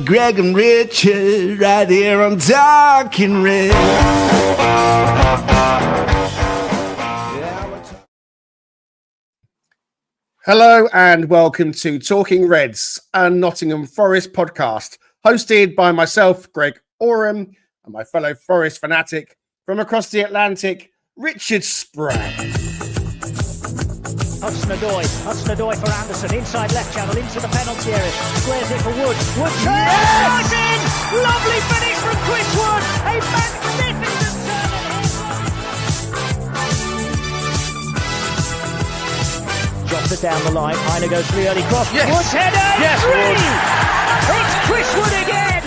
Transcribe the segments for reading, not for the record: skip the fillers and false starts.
Greg and Richard right here on Talking Red. Hello and welcome to Talking Reds, a Nottingham Forest podcast, hosted by myself, Greg Oram, and my fellow Forest fanatic from across the Atlantic, Richard Sprague. Hudson-Odoi for Anderson, inside left channel, into the penalty area, squares it for Wood. Wood turns, Yes! in! Lovely finish from Chris Wood, a magnificent turn. Drops it down the line, Heine goes for the early cross, Yes! Wood's header, Yes, three! It's Chris Wood again!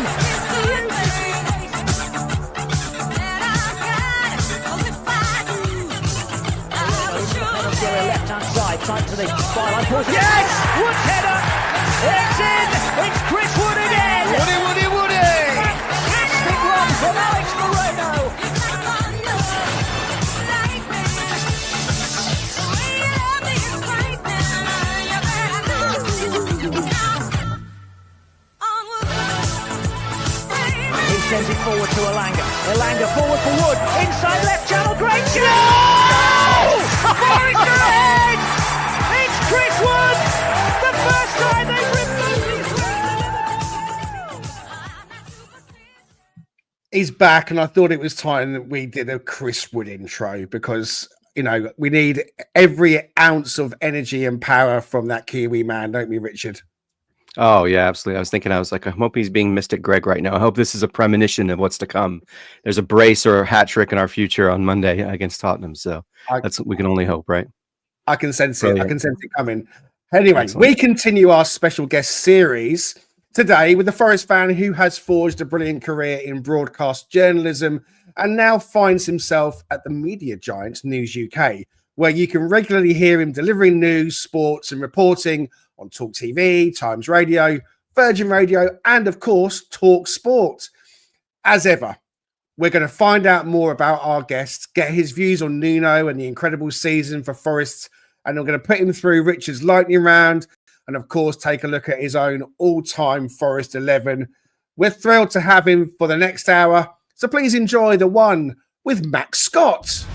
Left-hand side, tight to the byline. Yes! Wood's header! It's in! It's Chris Wood again! Woody! Fantastic run from Alex Moreno! He sends it forward to Elanga. Elanga forward for Wood. Inside left channel, great chance! Forest are ahead! It's Chris Wood! The first time they've He's back, and I thought it was time that we did a Chris Wood intro because, you know, we need every ounce of energy and power from that Kiwi man, don't we, Richard? Oh, yeah, absolutely. I hope he's being Mystic Greg right now. I hope this is a premonition of what's to come. There's a brace or a hat trick in our future on Monday against Tottenham. So that's we can only hope, right? I can sense Brilliant. it. I can sense it coming. Anyway, Excellent. We continue our special guest series today with the Forest fan who has forged a brilliant career in broadcast journalism and now finds himself at the media giant News UK, where you can regularly hear him delivering news, sports and reporting on Talk TV, Times Radio, Virgin Radio, and of course, TalkSPORT. As ever, we're going to find out more about our guest, get his views on Nuno and the incredible season for Forest, and I'm going to put him through Richard's lightning round, and of course, take a look at his own all-time Forest 11. We're thrilled to have him for the next hour, so please enjoy the one with Max Scott.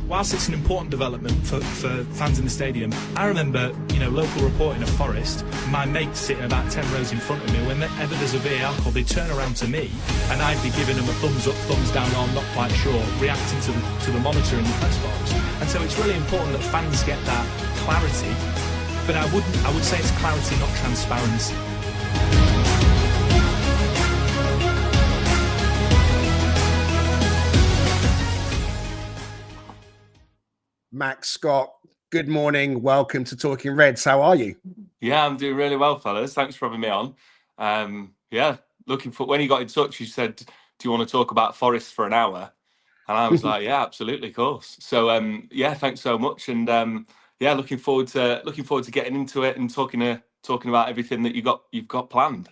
Whilst it's an important development for fans in the stadium, I remember, local reporting at Forest, my mates sitting about 10 rows in front of me. Whenever there's a VAR call, they turn around to me and I'd be giving them a thumbs up, thumbs down, or I'm not quite sure, reacting to the monitor in the press box. And so it's really important that fans get that clarity, but I would say it's clarity, not transparency. Max Scott, good morning. Welcome to Talking Reds. How are you? Yeah, I'm doing really well, fellas. Thanks for having me on. Looking for when you got in touch, you said, "Do you want to talk about Forest for an hour?" And I was like, "Yeah, absolutely, of course." So, thanks so much, and looking forward to getting into it and talking about everything that you've got planned.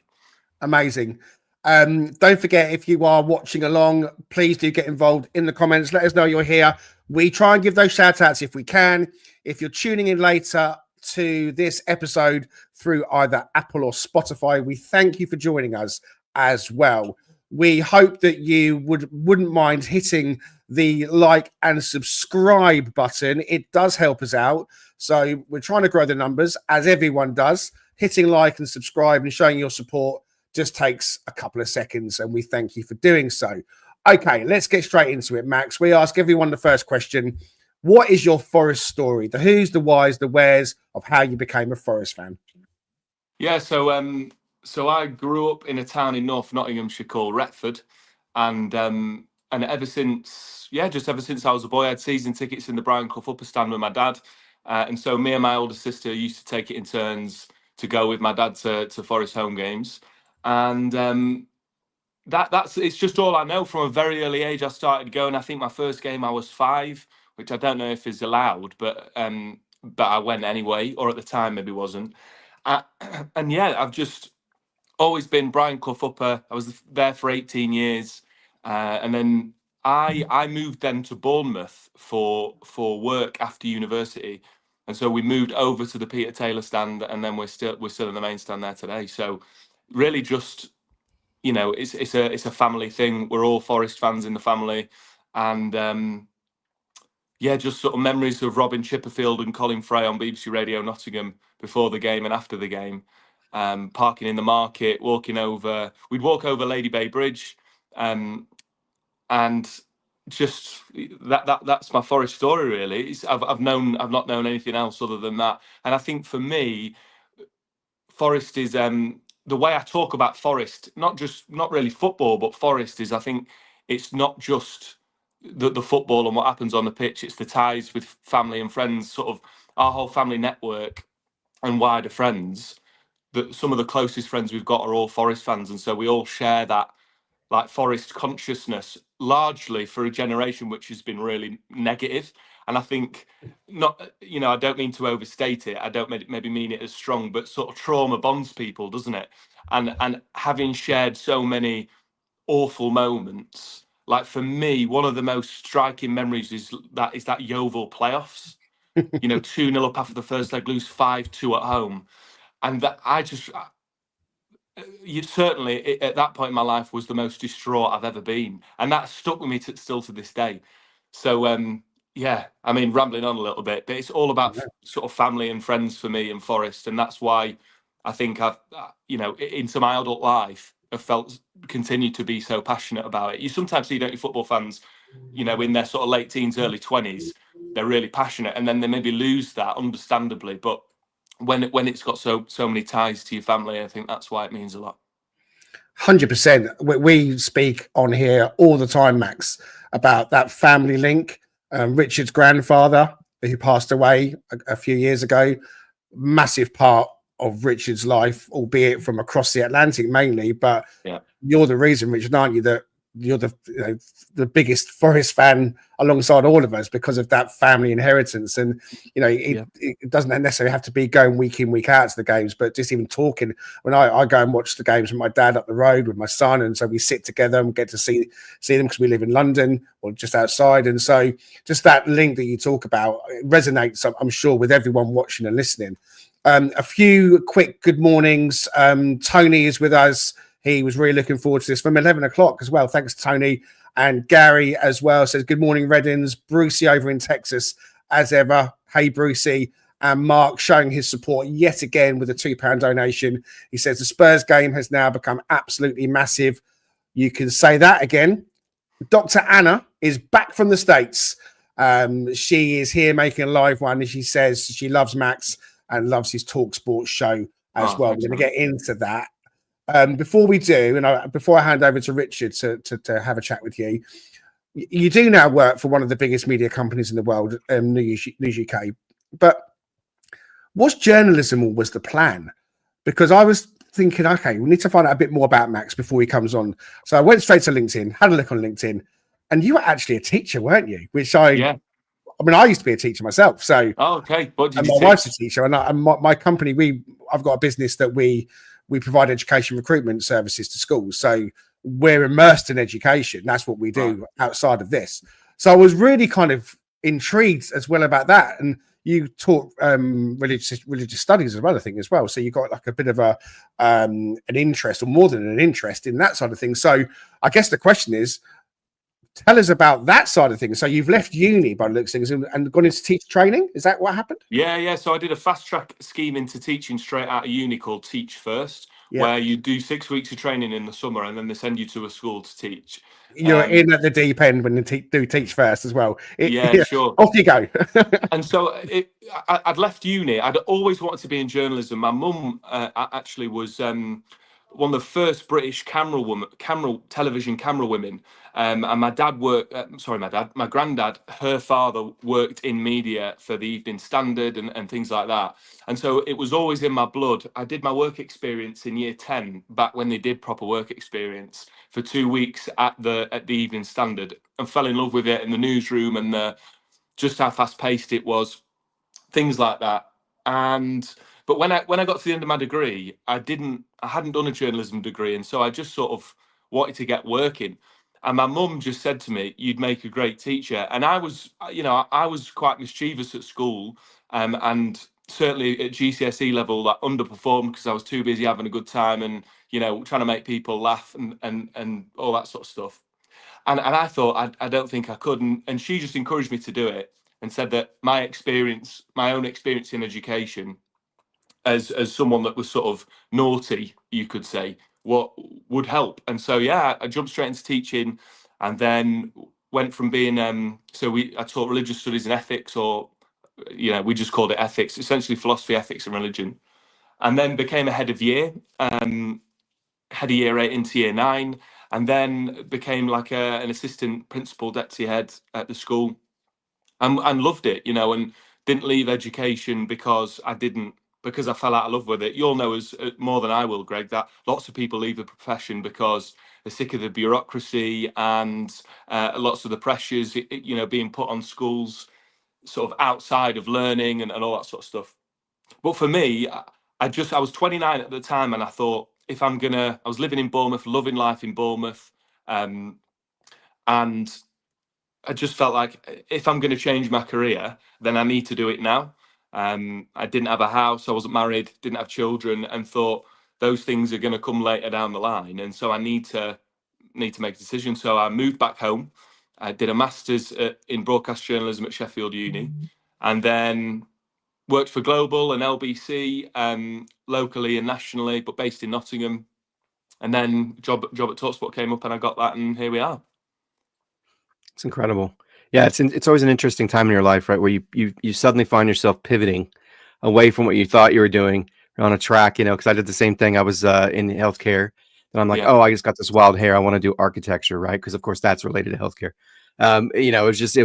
Amazing. Don't forget, if you are watching along, please do get involved in the comments. Let us know you're here. We try and give those shout outs if we can. If you're tuning in later to this episode through either Apple or Spotify, we thank you for joining us as well. We hope that you wouldn't mind hitting the like and subscribe button. It does help us out. So we're trying to grow the numbers, as everyone does. Hitting like and subscribe and showing your support just takes a couple of seconds, and we thank you for doing so. Okay, let's get straight into it, Max. We ask everyone the first question. What is your Forest story? The who's, the whys, the wheres of how you became a Forest fan? Yeah, so I grew up in a town in North Nottinghamshire called Retford, and ever since I was a boy, I had season tickets in the Brian Clough Upper Stand with my dad, and so me and my older sister used to take it in turns to go with my dad to Forest home games, and that's it's just all I know. From a very early age, I started going. I think my first game I was 5, which I don't know if is allowed, but I went anyway, or at the time maybe wasn't. I've just always been Brian Clough Upper. I was there for 18 years, and then I moved then to Bournemouth for work after university, and so we moved over to the Peter Taylor stand, and then we're still in the main stand there today. So really just you know, it's a family thing. We're all Forest fans in the family, and yeah, just sort of memories of Robin Chipperfield and Colin Fray on BBC Radio Nottingham before the game and after the game. Parking in the market, walking over. We'd walk over Lady Bay Bridge, and just that's my Forest story really. I've not known anything else other than that. And I think for me, Forest is the way I talk about Forest, not really football, but Forest is, I think it's not just the football and what happens on the pitch. It's the ties with family and friends, sort of our whole family network and wider friends. That some of the closest friends we've got are all Forest fans, and so we all share that like Forest consciousness, largely for a generation which has been really negative. And I think not, you know, I don't mean to overstate it. I don't maybe mean it as strong, but sort of trauma bonds people, doesn't it? And having shared so many awful moments, like for me, one of the most striking memories is that Yeovil playoffs. You know, 2-0 up after the first leg, lose 5-2 at home, and that certainly at that point in my life was the most distraught I've ever been, and that stuck with me still to this day. So yeah, I mean, rambling on a little bit, but it's all about sort of family and friends for me in Forest, and that's why I think I've you know, into my adult life have continued to be so passionate about it. You sometimes see, don't you, football fans, you know, in their sort of late teens, early 20s, they're really passionate, and then they maybe lose that, understandably, but when it's got so many ties to your family, I think that's why it means a lot. 100%. We speak on here all the time, Max, about that family link. Richard's grandfather, who passed away a few years ago, massive part of Richard's life, albeit from across the Atlantic mainly. But yeah, you're the reason, Richard, aren't you, that you're the biggest Forest fan alongside all of us because of that family inheritance. And you know, it doesn't necessarily have to be going week in, week out to the games, but just even talking. When I go and watch the games with my dad up the road with my son, and so we sit together and get to see them because we live in London or just outside. And so just that link that you talk about, it resonates, I'm sure, with everyone watching and listening. A few quick good mornings. Tony is with us. He was really looking forward to this from 11 o'clock as well. Thanks, Tony. And Gary as well says, good morning, Reddins. Brucey over in Texas, as ever. Hey, Brucey. And Mark showing his support yet again with a £2 donation. He says, the Spurs game has now become absolutely massive. You can say that again. Dr. Anna is back from the States. She is here making a live one. And she says she loves Max and loves his TalkSPORT show as well. We're going to get into that. Before we do, and before I hand over to Richard to have a chat with you, you do now work for one of the biggest media companies in the world, News UK. But was journalism always the plan? Because I was thinking, okay, we need to find out a bit more about Max before he comes on. So I went straight to LinkedIn, had a look on LinkedIn, and you were actually a teacher, weren't you? Which I mean, I used to be a teacher myself. So okay, what did and you my teach? wife's a teacher, and my company, I've got a business that we provide education recruitment services to schools. So we're immersed in education. That's what we do outside of this. So I was really kind of intrigued as well about that. And you taught religious studies as well, I think, as well. So you got like a bit of an interest, or more than an interest, in that side of things. So I guess the question is, tell us about that side of things. So you've left uni by the looks of things and gone into teacher training. Is that what happened? Yeah. So I did a fast track scheme into teaching straight out of uni called Teach First, where you do 6 weeks of training in the summer and then they send you to a school to teach. You're in at the deep end when you do Teach First as well. Sure. Off you go. And so I'd left uni. I'd always wanted to be in journalism. My mum actually was one of the first British television camera women. And my dad my granddad, her father worked in media for the Evening Standard and things like that. And so it was always in my blood. I did my work experience in year 10, back when they did proper work experience, for 2 weeks at the Evening Standard, and fell in love with it in the newsroom and just how fast paced it was, things like that. But when I got to the end of my degree, I hadn't done a journalism degree, and so I just sort of wanted to get working. And my mum just said to me, "You'd make a great teacher." And I was quite mischievous at school, and certainly at GCSE level, that underperformed because I was too busy having a good time and, you know, trying to make people laugh and all that sort of stuff. And I thought, I don't think I could. And she just encouraged me to do it and said that my own experience in education as someone that was sort of naughty, you could say, what would help. And so, yeah, I jumped straight into teaching and then went from being, I taught religious studies and ethics, or, you know, we just called it ethics, essentially philosophy, ethics and religion. And then became a head of year, head of year 8 into year 9, and then became like an assistant principal, deputy head at the school, and loved it, you know, and didn't leave education because I fell out of love with it. You'll know as more than I will, Greg, that lots of people leave the profession because they're sick of the bureaucracy and lots of the pressures, you know, being put on schools sort of outside of learning and all that sort of stuff. But for me, I was 29 at the time, and I thought, I was living in Bournemouth, loving life in Bournemouth, and I just felt like if I'm going to change my career, then I need to do it now. I didn't have a house, I wasn't married, didn't have children, and thought those things are going to come later down the line, and so I need to make a decision. So I moved back home. I did a master's in broadcast journalism at Sheffield Uni, and then worked for Global and LBC, locally and nationally, but based in Nottingham. And then job at TalkSPORT came up, and I got that, and here we are. It's incredible. Yeah, it's always an interesting time in your life, right, where you suddenly find yourself pivoting away from what you thought you were doing on a track, you know, because I did the same thing. I was in healthcare, and I'm like, Yeah. oh, I just got this wild hair. I want to do architecture, right? Because of course that's related to healthcare. You know, it was just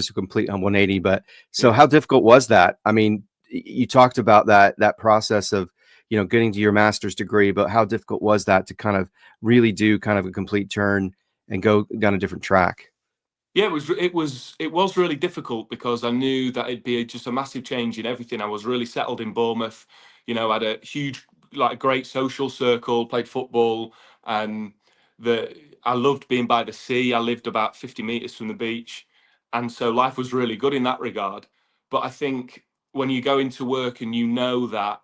a complete 180. But so how difficult was that? I mean, you talked about that process of, you know, getting to your master's degree, but how difficult was that to kind of really do kind of a complete turn and go down a different track? Yeah, it was really difficult because I knew that it'd be just a massive change in everything. I was really settled in Bournemouth, you know, had a huge, like, great social circle, played football, and I loved being by the sea. I lived about 50 meters from the beach, and so life was really good in that regard. But I think when you go into work and you know that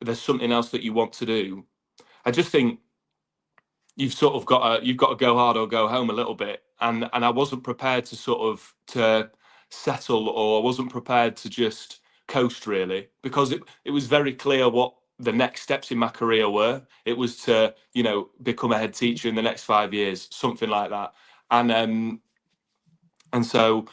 there's something else that you want to do, I just think you've got to go hard or go home a little bit, and I wasn't prepared to settle, or I wasn't prepared to just coast, really, because it was very clear what the next steps in my career were. It was to, you know, become a head teacher in the next 5 years, something like that. And so,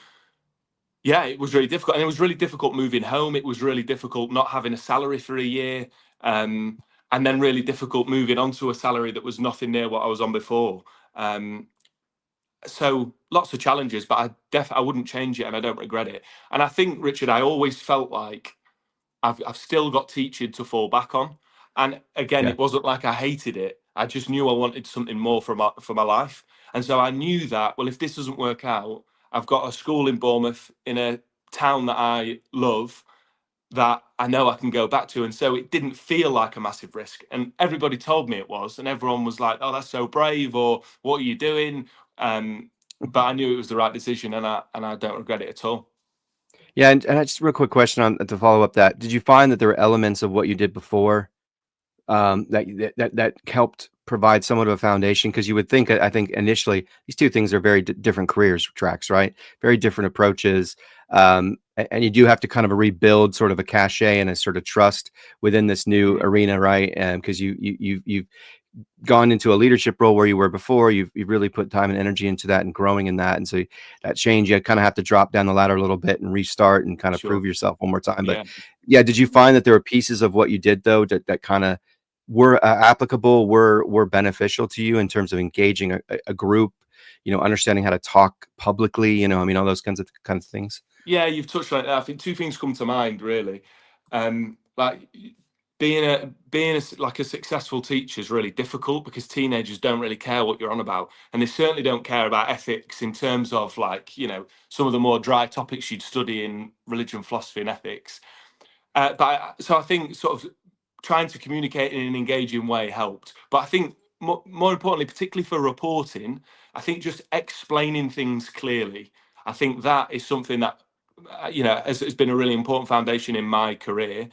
yeah, it was really difficult, and it was really difficult moving home. It was really difficult not having a salary for a year, and then really difficult moving on to a salary that was nothing near what I was on before. So lots of challenges, but I wouldn't change it, and I don't regret it. And I think, Richard, I always felt like I've still got teaching to fall back on. And again, Yeah. it wasn't like I hated it. I just knew I wanted something more for my life. And so I knew that, well, if this doesn't work out, I've got a school in Bournemouth in a town that I love, that I know I can go back to. And so it didn't feel like a massive risk. And everybody told me it was. And everyone was like, oh, that's so brave, or what are you doing? But I knew it was the right decision, and I don't regret it at all. Yeah, and just a real quick question on to follow up that. Did you find that there were elements of what you did before that helped provide somewhat of a foundation? Because you would think, I think initially, these two things are very different careers tracks, right? Very different approaches. And you do have to kind of rebuild sort of a cachet and a sort of trust within this new arena, right? Because you've gone into a leadership role where you were before. You've really put time and energy into that and growing in that. And so that change, you kind of have to drop down the ladder a little bit and restart and kind of prove yourself one more time. But yeah, did you find that there were pieces of what you did though that kind of were applicable, were beneficial to you in terms of engaging a group, you know, understanding how to talk publicly, you know, I mean, all those kinds of things? Yeah, you've touched on it. I think two things come to mind, really. Like being a successful teacher is really difficult because teenagers don't really care what you're on about, and they certainly don't care about ethics in terms of, like, you know, some of the more dry topics you'd study in religion, philosophy, and ethics. So I think sort of trying to communicate in an engaging way helped. But I think more importantly, particularly for reporting, I think just explaining things clearly. I think that is something that has been a really important foundation in my career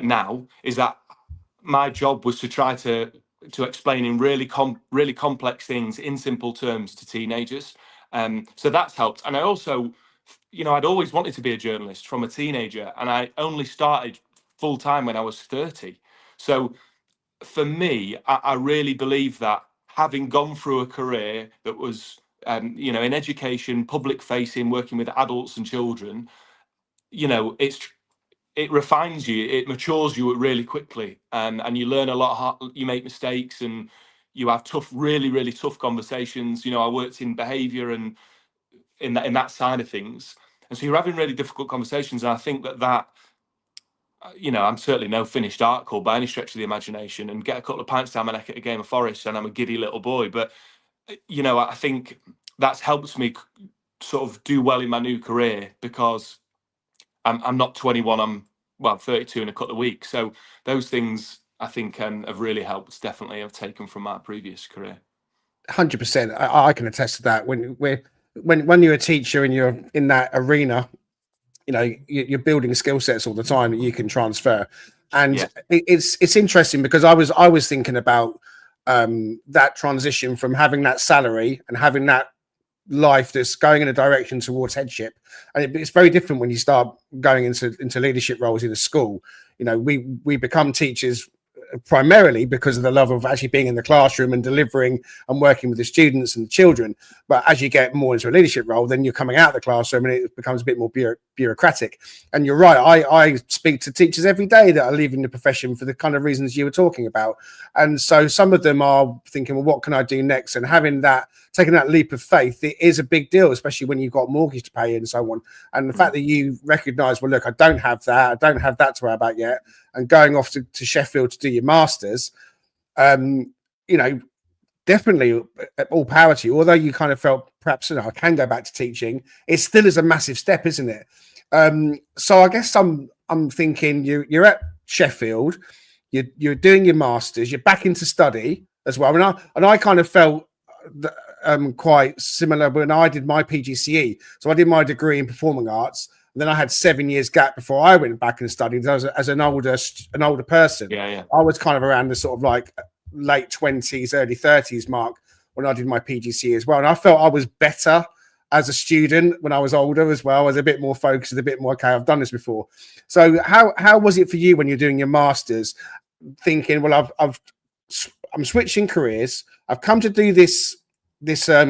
now, is that my job was to try to explain in really complex things in simple terms to teenagers. So that's helped. And I also, I'd always wanted to be a journalist from a teenager, and I only started full time when I was 30. So for me, I really believe that having gone through a career that was, in education, public facing, working with adults and children, it refines you, it matures you really quickly, and you learn a lot. You make mistakes, and you have really, really tough conversations. I worked in behaviour and in that side of things, and so you're having really difficult conversations. And I think that I'm certainly no finished article by any stretch of the imagination, and get a couple of pints down my neck at a game of Forest, and I'm a giddy little boy. But I think that's helped me sort of do well in my new career, because I'm not 21. I'm 32 in a couple of weeks. So those things I think have really helped. Definitely, I've taken from my previous career. 100%. I can attest to that. When you're a teacher and you're in that arena, you're building skill sets all the time that you can transfer. And it's interesting, because I was thinking about that transition from having that salary and having that life that's going in a direction towards headship, and it's very different when you start going into leadership roles in a school. We become teachers primarily because of the love of actually being in the classroom and delivering and working with the students and the children. But as you get more into a leadership role, then you're coming out of the classroom and it becomes a bit more bureaucratic. And you're right, I speak to teachers every day that are leaving the profession for the kind of reasons you were talking about. And so some of them are thinking, well, what can I do next? And taking that leap of faith, it is a big deal, especially when you've got a mortgage to pay and so on. And the fact that you recognise, well, look, I don't have that to worry about yet, and going off to Sheffield to do your masters, definitely all power to you. Although you kind of felt perhaps, I can go back to teaching, it still is a massive step, isn't it? So I guess I'm thinking you're at Sheffield, you're doing your masters, you're back into study as well. And I kind of felt quite similar when I did my PGCE. So I did my degree in performing arts. And then I had 7 years gap before I went back and studied as an older person. Yeah. I was kind of around the sort of like late 20s, early 30s mark when I did my PGCE as well. And I felt I was better as a student when I was older as well. I was a bit more focused, a bit more, okay, I've done this before. So how was it for you when you're doing your masters, thinking, well, I'm switching careers, I've come to do this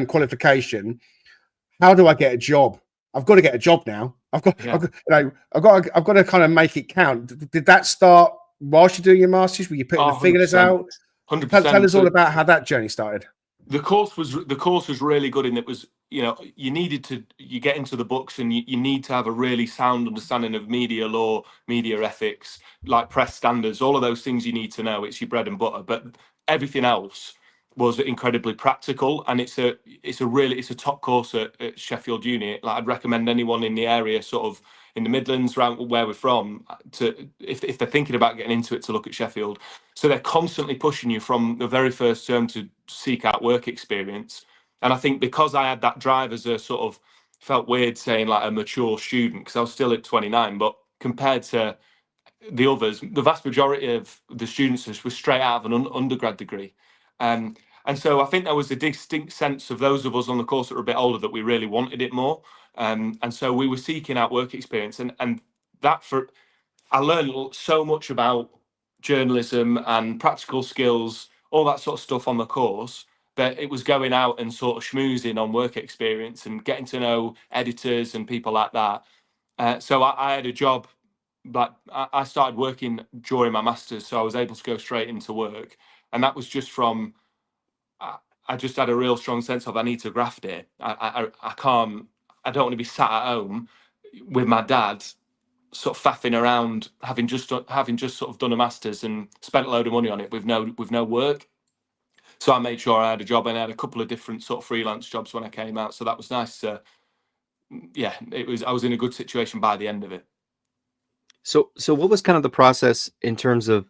qualification, how do I get a job? I've got to get a job now. I've got to kind of make it count. Did that start whilst you're doing your masters? Were you putting the figures out? 100%. Tell us all about how that journey started. The course was really good, and it was, you get into the books, and you need to have a really sound understanding of media law, media ethics, like press standards, all of those things you need to know. It's your bread and butter, but everything else was incredibly practical, and it's a top course at Sheffield Uni. Like, I'd recommend anyone in the area, sort of in the Midlands, around where we're from, to if they're thinking about getting into it, to look at Sheffield. So they're constantly pushing you from the very first term to seek out work experience. And I think because I had that drive as a sort of, felt weird saying like a mature student, because I was still at 29, but compared to the others, the vast majority of the students were straight out of an undergrad degree. And so I think there was a distinct sense of those of us on the course that were a bit older that we really wanted it more. And so we were seeking out work experience. And I learned so much about journalism and practical skills, all that sort of stuff on the course, that it was going out and sort of schmoozing on work experience and getting to know editors and people like that. So I had a job, like I started working during my masters, so I was able to go straight into work. And that was just from, I just had a real strong sense of, I need to graft it. I don't want to be sat at home with my dad sort of faffing around, having just sort of done a masters and spent a load of money on it with no work. So I made sure I had a job, and I had a couple of different sort of freelance jobs when I came out. So that was nice. I was in a good situation by the end of it. So what was kind of the process in terms of,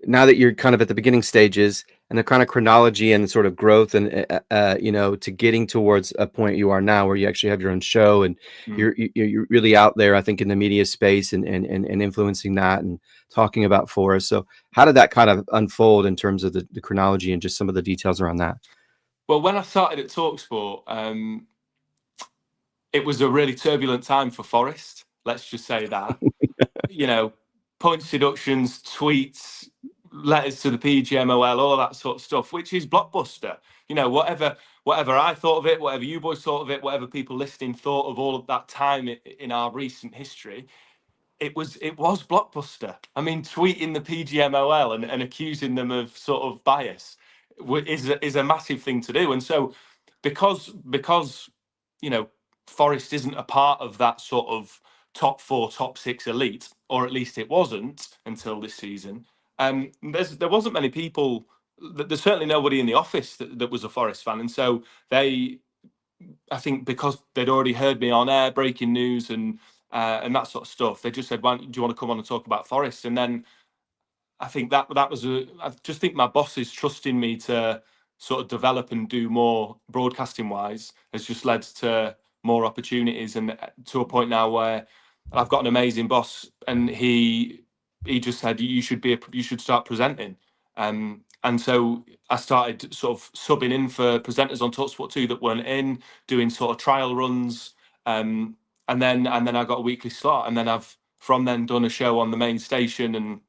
now that you're kind of at the beginning stages, and the kind of chronology and sort of growth and to getting towards a point you are now where you actually have your own show and you're really out there, I think, in the media space and influencing that and talking about Forest. So how did that kind of unfold in terms of the chronology and just some of the details around that? Well, when I started at TalkSPORT, it was a really turbulent time for Forest. Let's just say that. Points deductions, tweets, letters to the PGMOL, all of that sort of stuff, which is blockbuster. Whatever I thought of it, whatever you boys thought of it, whatever people listening thought of all of that time in our recent history, it was blockbuster. I mean, tweeting the PGMOL and accusing them of sort of bias is a massive thing to do. And so because Forest isn't a part of that sort of top 4, top 6 elite, or at least it wasn't until this season. There wasn't many people. There's certainly nobody in the office that was a Forest fan, and so I think because they'd already heard me on air breaking news and that sort of stuff, they just said, "Do you want to come on and talk about Forest?" And then I think I just think my bosses trusting me to sort of develop and do more broadcasting wise has just led to more opportunities, and to a point now where I've got an amazing boss, and he just said you should start presenting, and so I started sort of subbing in for presenters on TalkSport 2 that weren't in, doing sort of trial runs, and then I got a weekly slot, and then I've from then done a show on the main station,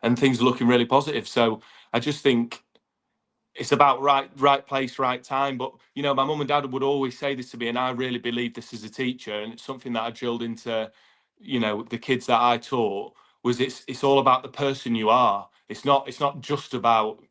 and things are looking really positive. So I just think it's about right place, right time. But my mum and dad would always say this to me, and I really believe this as a teacher, and it's something that I drilled into the kids that I taught, was it's all about the person you are. It's not just about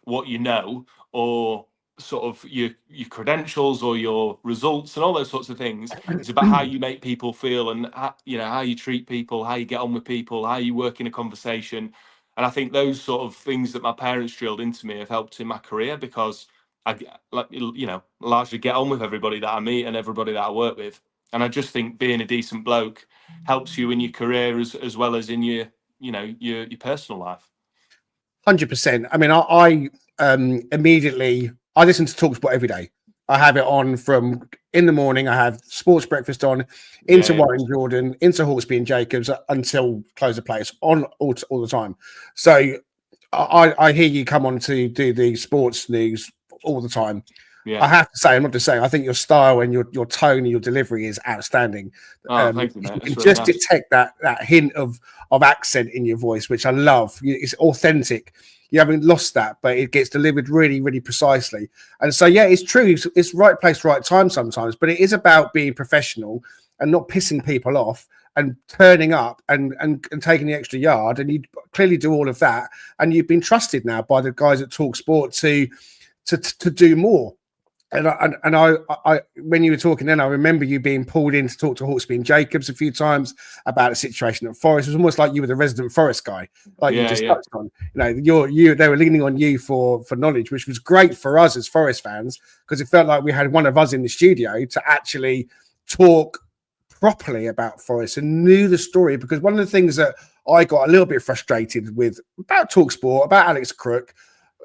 what you know, or sort of your credentials or your results and all those sorts of things. It's about how you make people feel, and how you treat people, how you get on with people, how you work in a conversation. And I think those sort of things that my parents drilled into me have helped in my career, because I largely get on with everybody that I meet and everybody that I work with. And I just think being a decent bloke helps you in your career as well as in your personal life. 100%. I mean, I immediately, I listen to TalkSport every day. I have it on from in the morning. I have Sports Breakfast on, into Warren Jordan, into Hawksby and Jacobs until close of play. It's on all the time. So I hear you come on to do the sports news all the time. Yeah. I have to say, I'm not just saying, I think your style and your tone and your delivery is outstanding. Thank you, mate. You can just detect that hint of accent in your voice, which I love. It's authentic. You haven't lost that, but it gets delivered really, really precisely. And so, yeah, it's true. It's right place, right time sometimes, but it is about being professional and not pissing people off and turning up and taking the extra yard. And you clearly do all of that. And you've been trusted now by the guys at TalkSport to do more. And I, when you were talking then, I remember you being pulled in to talk to Hawksby and Jacobs a few times about a situation at Forest. It was almost like you were the resident Forest guy, like you just touched on. They were leaning on you for knowledge, which was great for us as Forest fans, because it felt like we had one of us in the studio to actually talk properly about Forest and knew the story. Because one of the things that I got a little bit frustrated with about TalkSport, about Alex Crook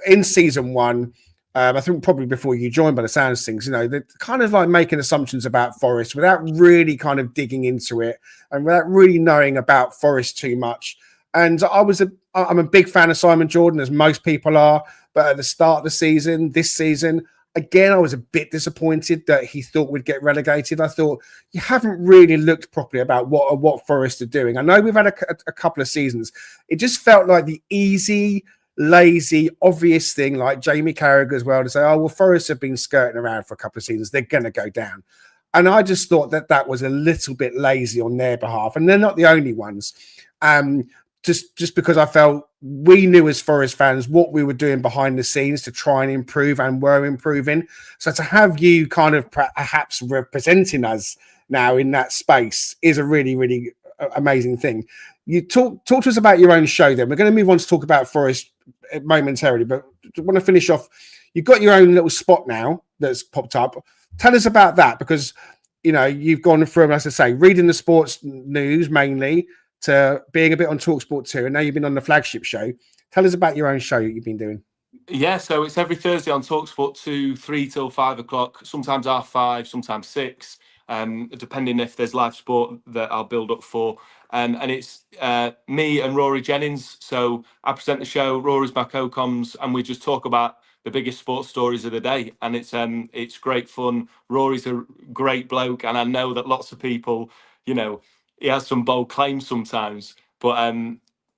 in season 1. I think probably before you joined, by the sounds of things, they're kind of like making assumptions about Forest without really kind of digging into it and without really knowing about Forest too much. And I'm a big fan of Simon Jordan, as most people are. But at the start of the season, this season, again, I was a bit disappointed that he thought we'd get relegated. I thought you haven't really looked properly about what Forest are doing. I know we've had a couple of seasons. It just felt like the easy, lazy, obvious thing, like Jamie Carragher as well, to say, oh, well, Forest have been skirting around for a couple of seasons. They're going to go down. And I just thought that was a little bit lazy on their behalf. And they're not the only ones. Just because I felt we knew as Forest fans what we were doing behind the scenes to try and improve, and were improving. So to have you kind of perhaps representing us now in that space is a really, really amazing thing. You talk to us about your own show then. We're going to move on to talk about Forest momentarily, but I want to finish off. You've got your own little spot now that's popped up. Tell us about that, because you've gone from, as I say, reading the sports news mainly to being a bit on TalkSport 2, and now you've been on the flagship show. Tell us about your own show that you've been doing. Yeah, so it's every Thursday on TalkSPORT 2, 3 till 5 o'clock, sometimes half 5, sometimes 6, depending if there's live sport that I'll build up for. And it's me and Rory Jennings. So I present the show, Rory's my co-coms, and we just talk about the biggest sports stories of the day. And it's great fun. Rory's a great bloke, and I know that lots of people, he has some bold claims sometimes, but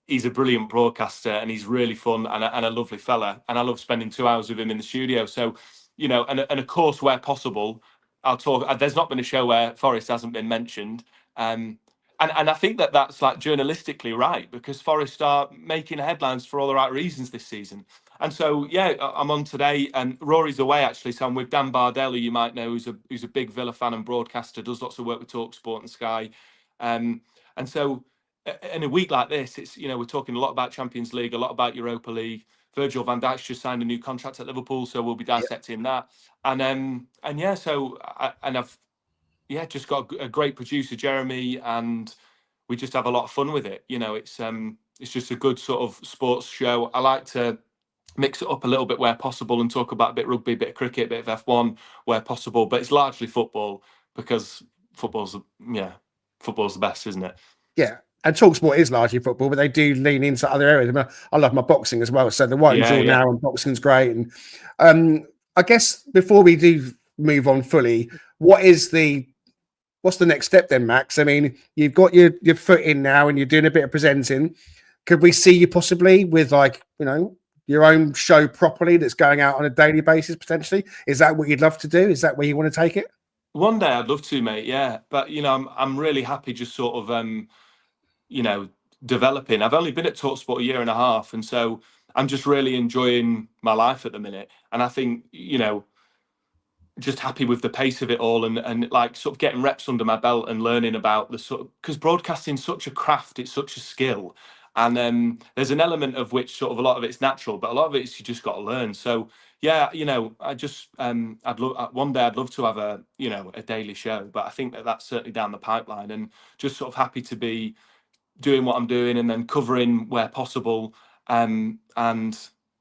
he's a brilliant broadcaster and he's really fun and a lovely fella. And I love spending 2 hours with him in the studio. So, and of course, where possible, I'll talk. There's not been a show where Forest hasn't been mentioned. And I think that that's like journalistically right, because Forest are making headlines for all the right reasons this season. And so, yeah, I'm on today, and Rory's away actually. So I'm with Dan Bardell, who you might know, who's a big Villa fan and broadcaster, does lots of work with TalkSport and Sky. And so, in a week like this, it's we're talking a lot about Champions League, a lot about Europa League. Virgil van Dijk's just signed a new contract at Liverpool, so we'll be dissecting that. And yeah, so I've just got a great producer, Jeremy, and we just have a lot of fun with it. It's just a good sort of sports show. I like to mix it up a little bit where possible and talk about a bit of rugby, a bit of cricket, a bit of F1 where possible, but it's largely football because football's the best, isn't it? Yeah. And TalkSport is largely football, but they do lean into other areas. I mean, I love my boxing as well. So the white and draw now and boxing's great. And I guess before we do move on fully, what's the next step then, Max? I mean, you've got your foot in now and you're doing a bit of presenting. Could we see you possibly with your own show properly that's going out on a daily basis potentially? Is that what you'd love to do? Is that where you want to take it? One day I'd love to, mate. Yeah. But, I'm really happy just sort of, developing. I've only been at TalkSport a year and a half. And so I'm just really enjoying my life at the minute. And I think, just happy with the pace of it all and like sort of getting reps under my belt and learning about the sort of, because broadcasting's such a craft, it's such a skill. And there's an element of which sort of a lot of it's natural, but a lot of it's you just got to learn. So yeah, I just one day I'd love to have a daily show, but I think that that's certainly down the pipeline, and just sort of happy to be doing what I'm doing and then covering where possible. And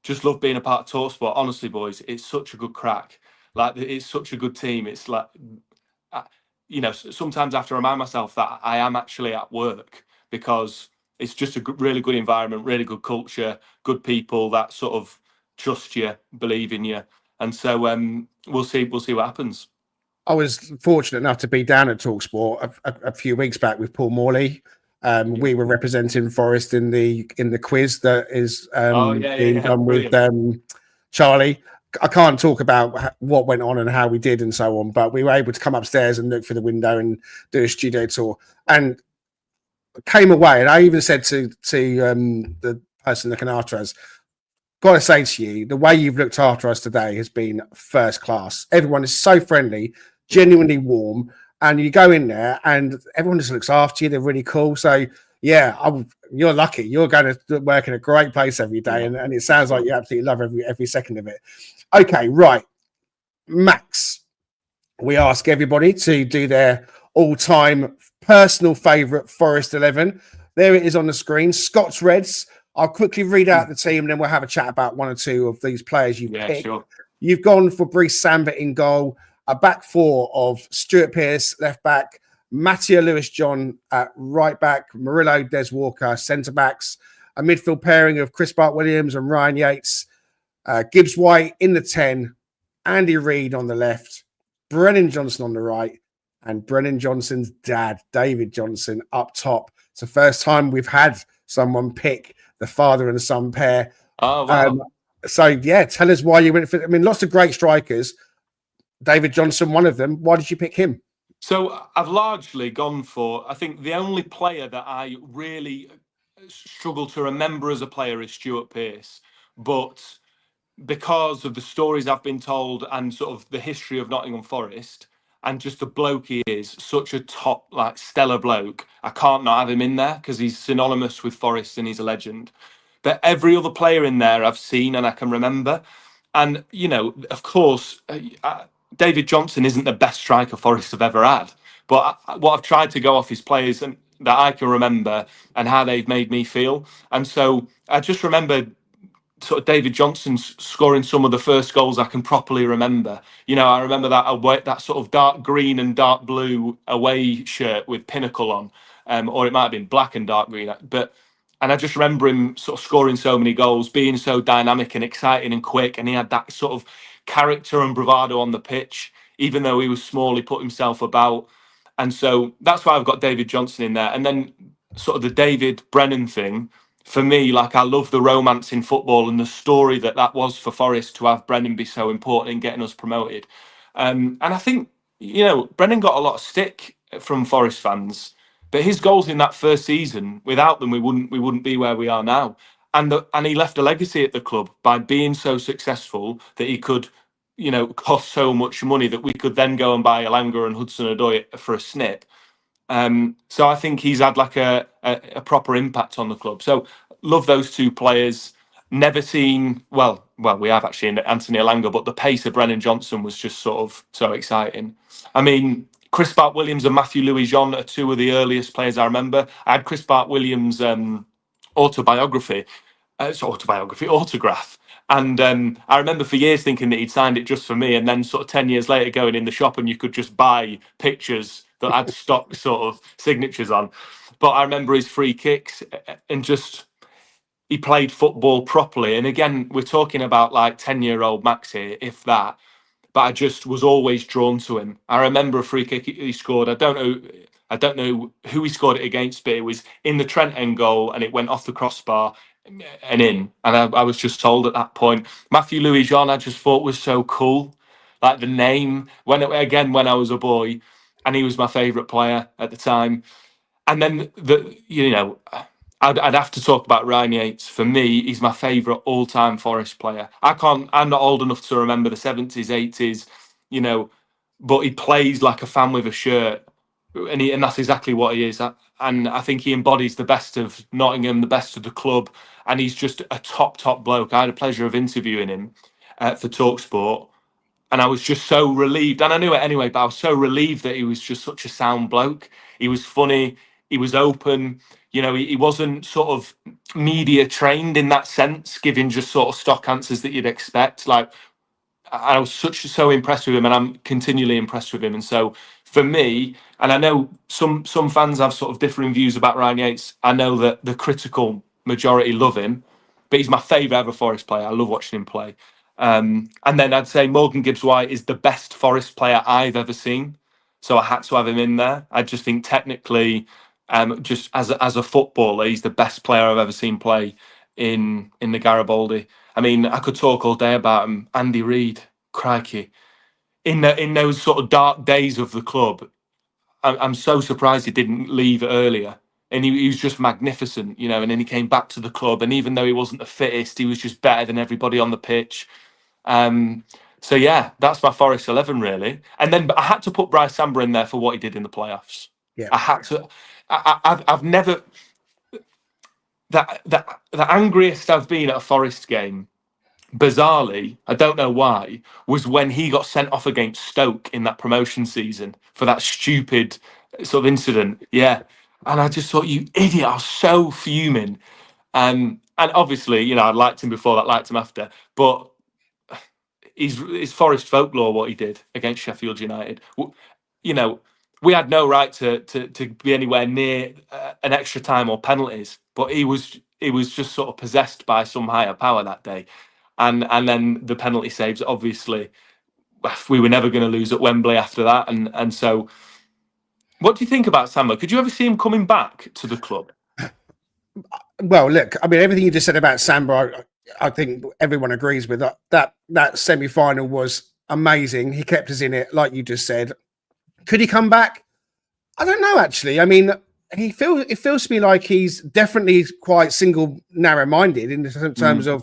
just love being a part of TalkSport. Honestly, boys, it's such a good crack. Like, it's such a good team. It's like, sometimes I have to remind myself that I am actually at work, because it's just a really good environment, really good culture, good people that sort of trust you, believe in you. And so we'll see what happens. I was fortunate enough to be down at TalkSport a few weeks back with Paul Morley. We were representing Forest in the quiz that is being done with Charlie. I can't talk about what went on and how we did and so on, but we were able to come upstairs and look through the window and do a studio tour, and came away. And I even said to the person looking after us, got to say to you, the way you've looked after us today has been first class. Everyone is so friendly, genuinely warm, and you go in there and everyone just looks after you. They're really cool. So yeah, you're lucky. You're going to work in a great place every day, and it sounds like you absolutely love every second of it. Okay, right. Max, we ask everybody to do their all-time personal favourite Forest 11. There it is on the screen. Scots Reds. I'll quickly read out the team, and then we'll have a chat about one or two of these players you've picked. Sure. You've gone for Brice Samba in goal, a back four of Stuart Pearce, left back, Mattia Lewis-John at right back, Murillo, Des Walker, centre backs, a midfield pairing of Chris Bart-Williams and Ryan Yates, Gibbs White in the 10, Andy Reid on the left, Brennan Johnson on the right, and Brennan Johnson's dad, David Johnson, up top. It's the first time we've had someone pick the father and the son pair. Oh, wow. So, yeah, tell us why you went for... I mean, lots of great strikers. David Johnson, one of them. Why did you pick him? So I've largely gone for... I think the only player that I really struggle to remember as a player is Stuart Pearce. But because of the stories I've been told and sort of the history of Nottingham Forest and just the bloke he is, such a top, like, stellar bloke, I can't not have him in there because he's synonymous with Forest and he's a legend. But every other player in there I've seen and I can remember. And, of course, David Johnson isn't the best striker Forest have ever had. But what I've tried to go off is players that I can remember and how they've made me feel. And so I just remember sort of David Johnson scoring some of the first goals I can properly remember. You know, I remember that sort of dark green and dark blue away shirt with Pinnacle on, or it might have been black and dark green. And I just remember him sort of scoring so many goals, being so dynamic and exciting and quick, and he had that sort of character and bravado on the pitch. Even though he was small, he put himself about, and so that's why I've got David Johnson in there. And then sort of the David Brennan thing. For me, like, I love the romance in football and the story that was for Forest to have Brennan be so important in getting us promoted. And I think, you know, Brennan got a lot of stick from Forest fans, but his goals in that first season, without them, we wouldn't be where we are now. And he left a legacy at the club by being so successful that he could, you know, cost so much money that we could then go and buy Elanga and Hudson-Odoi for a snip. So I think he's had like a proper impact on the club. So love those two players. Never seen, well, we have actually in Anthony Elanga, but the pace of Brennan Johnson was just sort of so exciting. I mean, Chris Bart-Williams and Matthew Louis-Jean are two of the earliest players I remember. I had Chris Bart-Williams' autograph. And I remember for years thinking that he'd signed it just for me, and then sort of 10 years later going in the shop and you could just buy pictures that had stock sort of signatures on. But I remember his free kicks and just, he played football properly. And again, we're talking about like 10-year-old Max here, if that. But I just was always drawn to him. I remember a free kick he scored. I don't know who he scored it against, but it was in the Trent end goal and it went off the crossbar and in. And I was just told at that point. Matthew Louis-Jean, I just thought was so cool. Like the name, when I was a boy, and he was my favourite player at the time. And then, I'd have to talk about Ryan Yates. For me, he's my favourite all-time Forest player. I'm not old enough to remember the 70s, 80s, you know, but he plays like a fan with a shirt. And that's exactly what he is. And I think he embodies the best of Nottingham, the best of the club. And he's just a top bloke. I had a pleasure of interviewing him for TalkSPORT. And I was just so relieved. And I knew it anyway, but I was so relieved that he was just such a sound bloke. He was funny. He was open. You know, he wasn't sort of media trained in that sense, giving just sort of stock answers that you'd expect. Like, I was so impressed with him, and I'm continually impressed with him. And so for me, and I know some fans have sort of differing views about Ryan Yates. I know that the critical majority love him, but he's my favourite ever Forest player. I love watching him play. And then I'd say Morgan Gibbs-White is the best Forest player I've ever seen. So I had to have him in there. I just think technically, just as a footballer, he's the best player I've ever seen play in the Garibaldi. I mean, I could talk all day about him. Andy Reid, crikey. In those sort of dark days of the club, I'm so surprised he didn't leave earlier. And he was just magnificent, you know, and then he came back to the club. And even though he wasn't the fittest, he was just better than everybody on the pitch. So yeah, that's my Forest 11 really. And then I had to put Bryce Samba in there for what he did in the playoffs. Yeah, I had to. I've never the angriest I've been at a Forest game, bizarrely, I don't know why, was when he got sent off against Stoke in that promotion season for that stupid sort of incident. Yeah, and I just thought, you idiot! I was so fuming. And obviously, you know, I liked him before that, liked him after, but it's Forest folklore what he did against Sheffield United. You know, we had no right to be anywhere near an extra time or penalties, but he was just sort of possessed by some higher power that day. And then the penalty saves, obviously, we were never going to lose at Wembley after that. And so, what do you think about Samba? Could you ever see him coming back to the club? Well, look, I mean, everything you just said about Samba, I think everyone agrees with that. That semi-final was amazing. He kept us in it, like you just said. Could he come back? I don't know, actually. I mean, it feels to me like he's definitely quite narrow-minded in terms of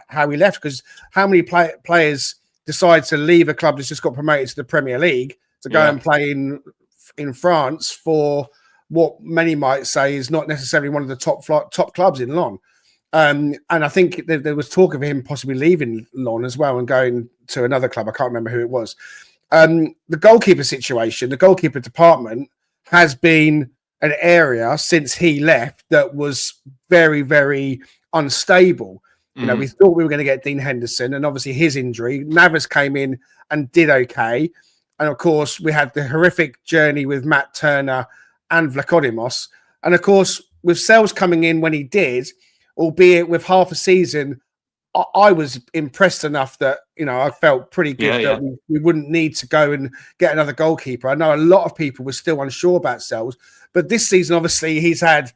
how he left. Because how many players decide to leave a club that's just got promoted to the Premier League to go and play in France for what many might say is not necessarily one of the top clubs in Lyon. And I think there was talk of him possibly leaving Lyon as well and going to another club. I can't remember who it was. The goalkeeper situation, the goalkeeper department has been an area since he left that was very, very unstable. You know, we thought we were going to get Dean Henderson, and obviously his injury. Navas came in and did okay. And of course, we had the horrific journey with Matt Turner and Vlachodimos. And of course, with Sells coming in when he did, albeit with half a season, I was impressed enough that, you know, I felt pretty good that we wouldn't need to go and get another goalkeeper. I know a lot of people were still unsure about Sells, but this season, obviously, he's had,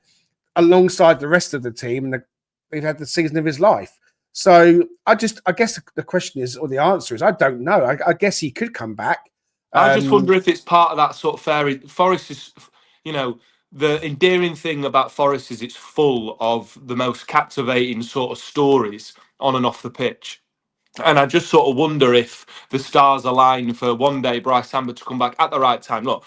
alongside the rest of the team, and he's had the season of his life. So I guess the question is, or the answer is, I don't know. I guess he could come back. I just wonder if it's part of that sort of fairy. Forest is, you know, the endearing thing about Forest is it's full of the most captivating sort of stories on and off the pitch. And I just sort of wonder if the stars align for one day Bryce Samba to come back at the right time. Look,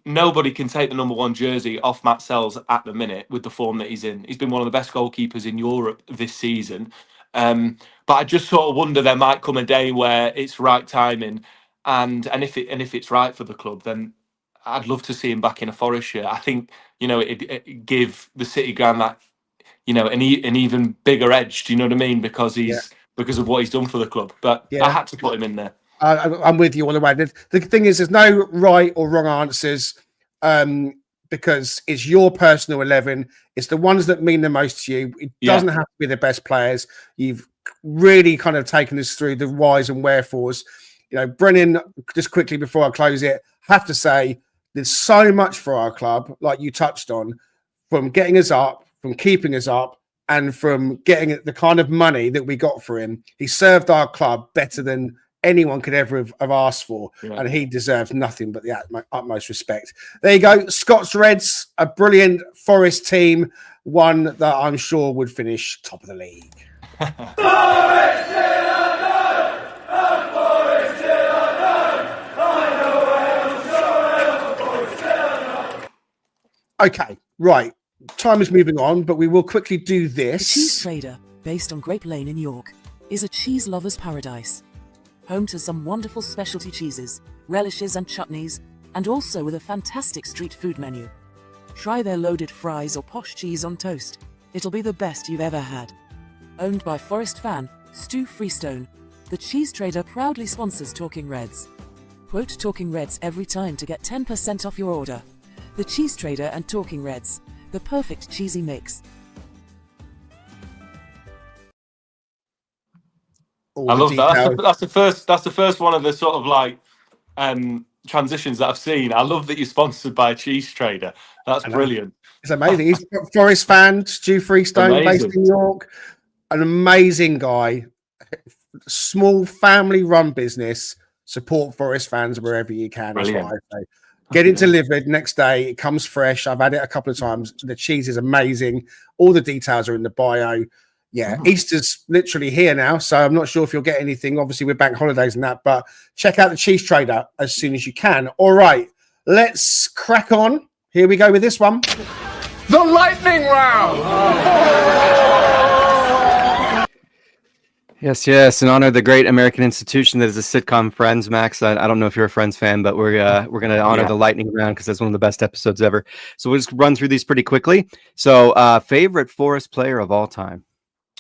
nobody can take the number 1 jersey off Matt Sells at the minute with the form that he's in. He's been one of the best goalkeepers in Europe this season. But I just sort of wonder there might come a day where it's right timing, and if it's right for the club, then I'd love to see him back in a Forest shirt. I think, you know, it give the City Ground that, you know, an even bigger edge. Do you know what I mean? Because because of what he's done for the club. But I had to put him in there. I'm with you all the way. The thing is, there's no right or wrong answers, because it's your personal 11. It's the ones that mean the most to you. It doesn't have to be the best players. You've really kind of taken us through the whys and wherefores. You know, Brennan, just quickly before I close it, have to say there's so much for our club, like you touched on, from getting us up, from keeping us up, and from getting the kind of money that we got for him. He served our club better than anyone could ever have asked for, and he deserves nothing but the utmost respect. There you go. Scots Reds, a brilliant Forest team, one that I'm sure would finish top of the league. Okay, right. Time is moving on, but we will quickly do this. The Cheese Trader, based on Grape Lane in York, is a cheese lover's paradise. Home to some wonderful specialty cheeses, relishes and chutneys, and also with a fantastic street food menu. Try their loaded fries or posh cheese on toast. It'll be the best you've ever had. Owned by Forest fan Stu Freestone, the Cheese Trader proudly sponsors Talking Reds. Quote Talking Reds every time to get 10% off your order. The Cheese Trader and Talking Reds, the perfect cheesy mix. I love that. That's the first one of the sort of like transitions that I've seen. I love that you're sponsored by a Cheese Trader. That's brilliant. It's amazing. He's a Forest fan, Stu Freestone, based in York. An amazing guy. Small family-run business. Support Forest fans wherever you can. Brilliant. That's what I say. Get it delivered next day. It comes fresh. I've had it a couple of times. The cheese is amazing. All the details are in the bio. Yeah, Easter's literally here now, so I'm not sure if you'll get anything. Obviously, with bank holidays and that, but check out the Cheese Trader as soon as you can. All right, let's crack on. Here we go with this one. The lightning round! Yes. In honor of the great American institution that is a sitcom, Friends, Max. I don't know if you're a Friends fan, but we're going to honor the lightning round because that's one of the best episodes ever. So we'll just run through these pretty quickly. So, favorite Forest player of all time?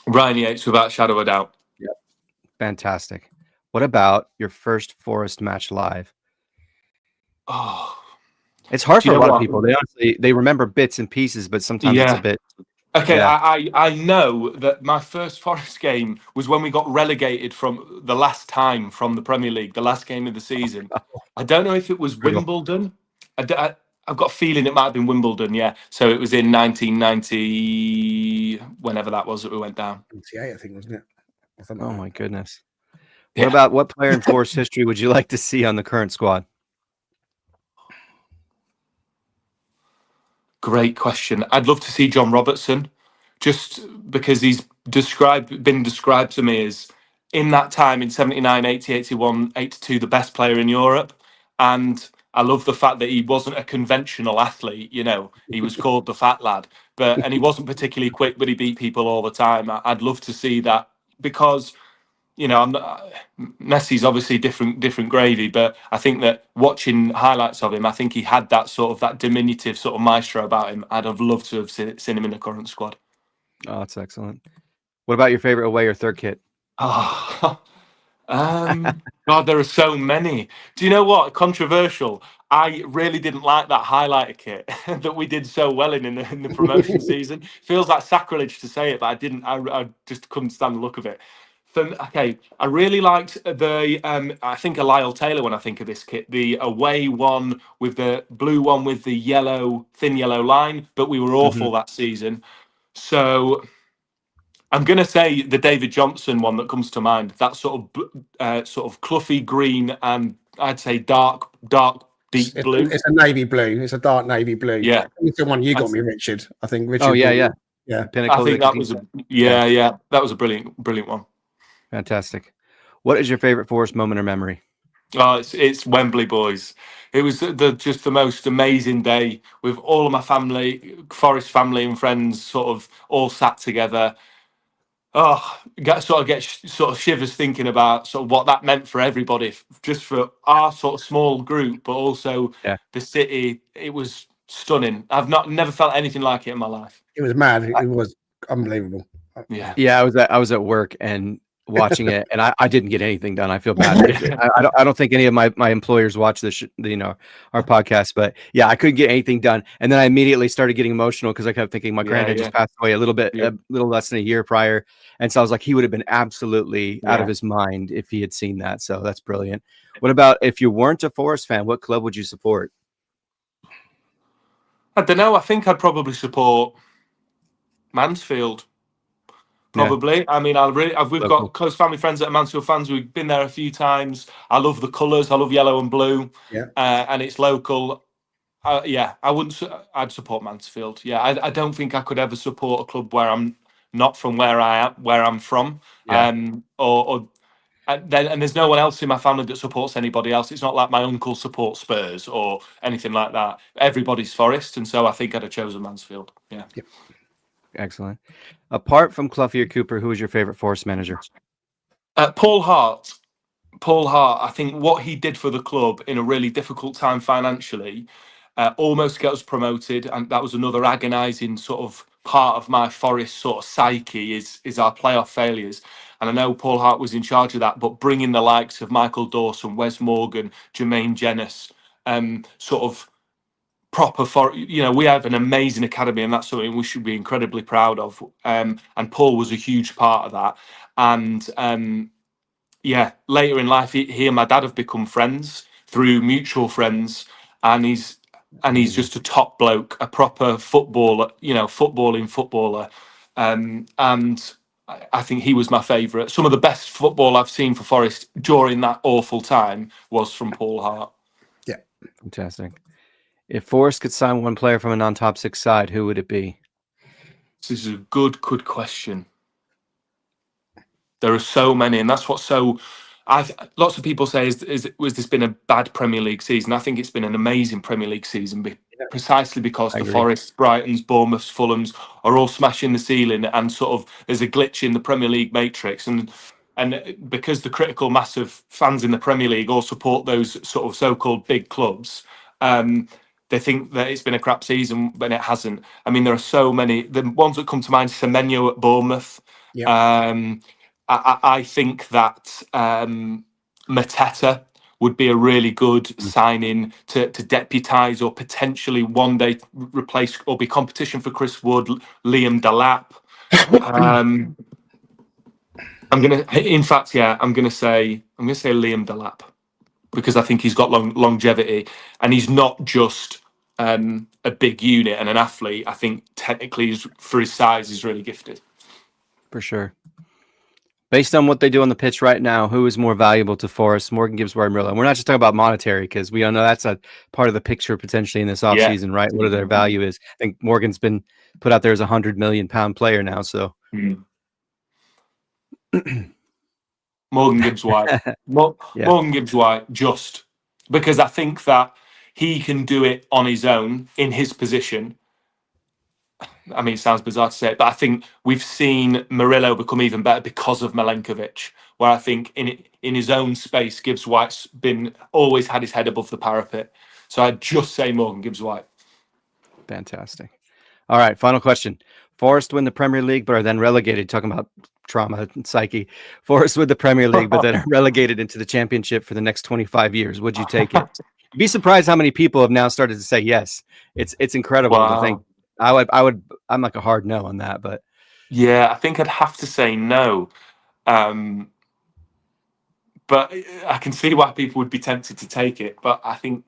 Ryan Yates, without a shadow of a doubt. Yep. Fantastic. What about your first Forest match live? Oh, it's hard for a lot of people. They remember bits and pieces, but sometimes it's a bit. Okay, I know that my first Forest game was when we got relegated from the last time from the Premier League, the last game of the season. I don't know if it was Wimbledon. I've got a feeling it might have been Wimbledon, yeah. So it was in 1990, whenever that was that we went down. 98, I think, wasn't it? Oh, my goodness. What player in Forest history would you like to see on the current squad? Great question. I'd love to see John Robertson, just because he's been described to me as, in that time in 79, 80, 81, 82, the best player in Europe. And I love the fact that he wasn't a conventional athlete, you know. He was called the fat lad, and he wasn't particularly quick, but he beat people all the time. I'd love to see that because, you know, Messi's obviously different gravy, but I think that watching highlights of him, I think he had that sort of that diminutive sort of maestro about him. I'd have loved to have seen him in the current squad. Oh, that's excellent. What about your favorite away or third kit? Oh, God, there are so many. Do you know what? Controversial. I really didn't like that highlighter kit that we did so well in the promotion season. Feels like sacrilege to say it, but I didn't. I just couldn't stand the look of it. Okay, I really liked the. I think of Lyle Taylor when I think of this kit. The away one with the blue one with the thin yellow line, but we were awful that season. So I'm going to say the David Johnson one that comes to mind. That sort of cluffy green and I'd say dark deep blue. It's a navy blue. It's a dark navy blue. Yeah, it's the one you got me, Richard. I think Richard. Oh yeah. I think that was that was a brilliant one. Fantastic. What is your favorite Forest moment or memory? Oh, it's Wembley, boys. It was just the most amazing day with all of my family, Forest family and friends, sort of all sat together. Oh, get shivers thinking about sort of what that meant for everybody, just for our sort of small group, but also the city. It was stunning. I've never felt anything like it in my life. It was mad. It was unbelievable. Yeah. I was at work and watching it, and I didn't get anything done. I feel bad. I don't think any of my employers watch this, our podcast, but yeah, I couldn't get anything done. And then I immediately started getting emotional because I kept thinking my granddad just passed away a little less than a year prior. And so I was like, he would have been absolutely out of his mind if he had seen that. So that's brilliant. What about if you weren't a Forest fan, what club would you support? I don't know. I think I'd probably support Mansfield. Probably. Yeah. I mean, we've got close family friends that are Mansfield fans. We've been there a few times. I love the colours. I love yellow and blue. Yeah. And it's local. I'd support Mansfield. Yeah. I don't think I could ever support a club where I'm not from where I'm from. Yeah. And there's no one else in my family that supports anybody else. It's not like my uncle supports Spurs or anything like that. Everybody's Forest, and so I think I'd have chosen Mansfield. Yeah. Yep. Excellent. Apart from Cloughie or Cooper, who is your favorite Forest manager? Paul Hart. Paul Hart. I think what he did for the club in a really difficult time financially, almost got us promoted, and that was another agonising sort of part of my Forest sort of psyche is our playoff failures. And I know Paul Hart was in charge of that, but bringing the likes of Michael Dawson, Wes Morgan, Jermaine Jenas, sort of proper we have an amazing academy, and that's something we should be incredibly proud of. And Paul was a huge part of that. And later in life, he and my dad have become friends through mutual friends, and he's just a top bloke, a proper footballer, footballing footballer. And I think he was my favourite. Some of the best football I've seen for Forest during that awful time was from Paul Hart. Yeah, fantastic. If Forest could sign one player from a non-top six side, who would it be? This is a good question. There are so many, and that's what's so. Lots of people say, was this been a bad Premier League season? I think it's been an amazing Premier League season, precisely because the Forests, Brightons, Bournemouths, Fulhams are all smashing the ceiling, and sort of there's a glitch in the Premier League matrix, and because the critical mass of fans in the Premier League all support those sort of so-called big clubs. They think that it's been a crap season when it hasn't. I mean, there are so many. The ones that come to mind, Semenyo at Bournemouth. Yeah. I think that Mateta would be a really good signing to deputise or potentially one day replace or be competition for Chris Wood, Liam Delap. I'm gonna say Liam Delap, because I think he's got longevity, and he's not just a big unit and an athlete. I think technically, for his size, he's really gifted. For sure. Based on what they do on the pitch right now, who is more valuable to Forest, Morgan Gibbs White, Murillo? And we're not just talking about monetary, because we all know that's a part of the picture potentially in this offseason, right? What their value is. I think Morgan's been put out there as a £100 million player now. So Morgan Gibbs White. Morgan Gibbs White, just because I think that he can do it on his own in his position. I mean, it sounds bizarre to say it, but I think we've seen Murillo become even better because of Milenkovic, where I think in his own space, Gibbs White's always had his head above the parapet. So I'd just say Morgan Gibbs White. Fantastic. All right, final question. Forest win the Premier League, but are then relegated. Talking about trauma and psyche. Forest win the Premier League, but then are relegated into the Championship for the next 25 years. Would you take it? You'd be surprised how many people have now started to say yes. It's incredible to think. I would. I'm like a hard no on that, but yeah, I think I'd have to say no. But I can see why people would be tempted to take it. But I think,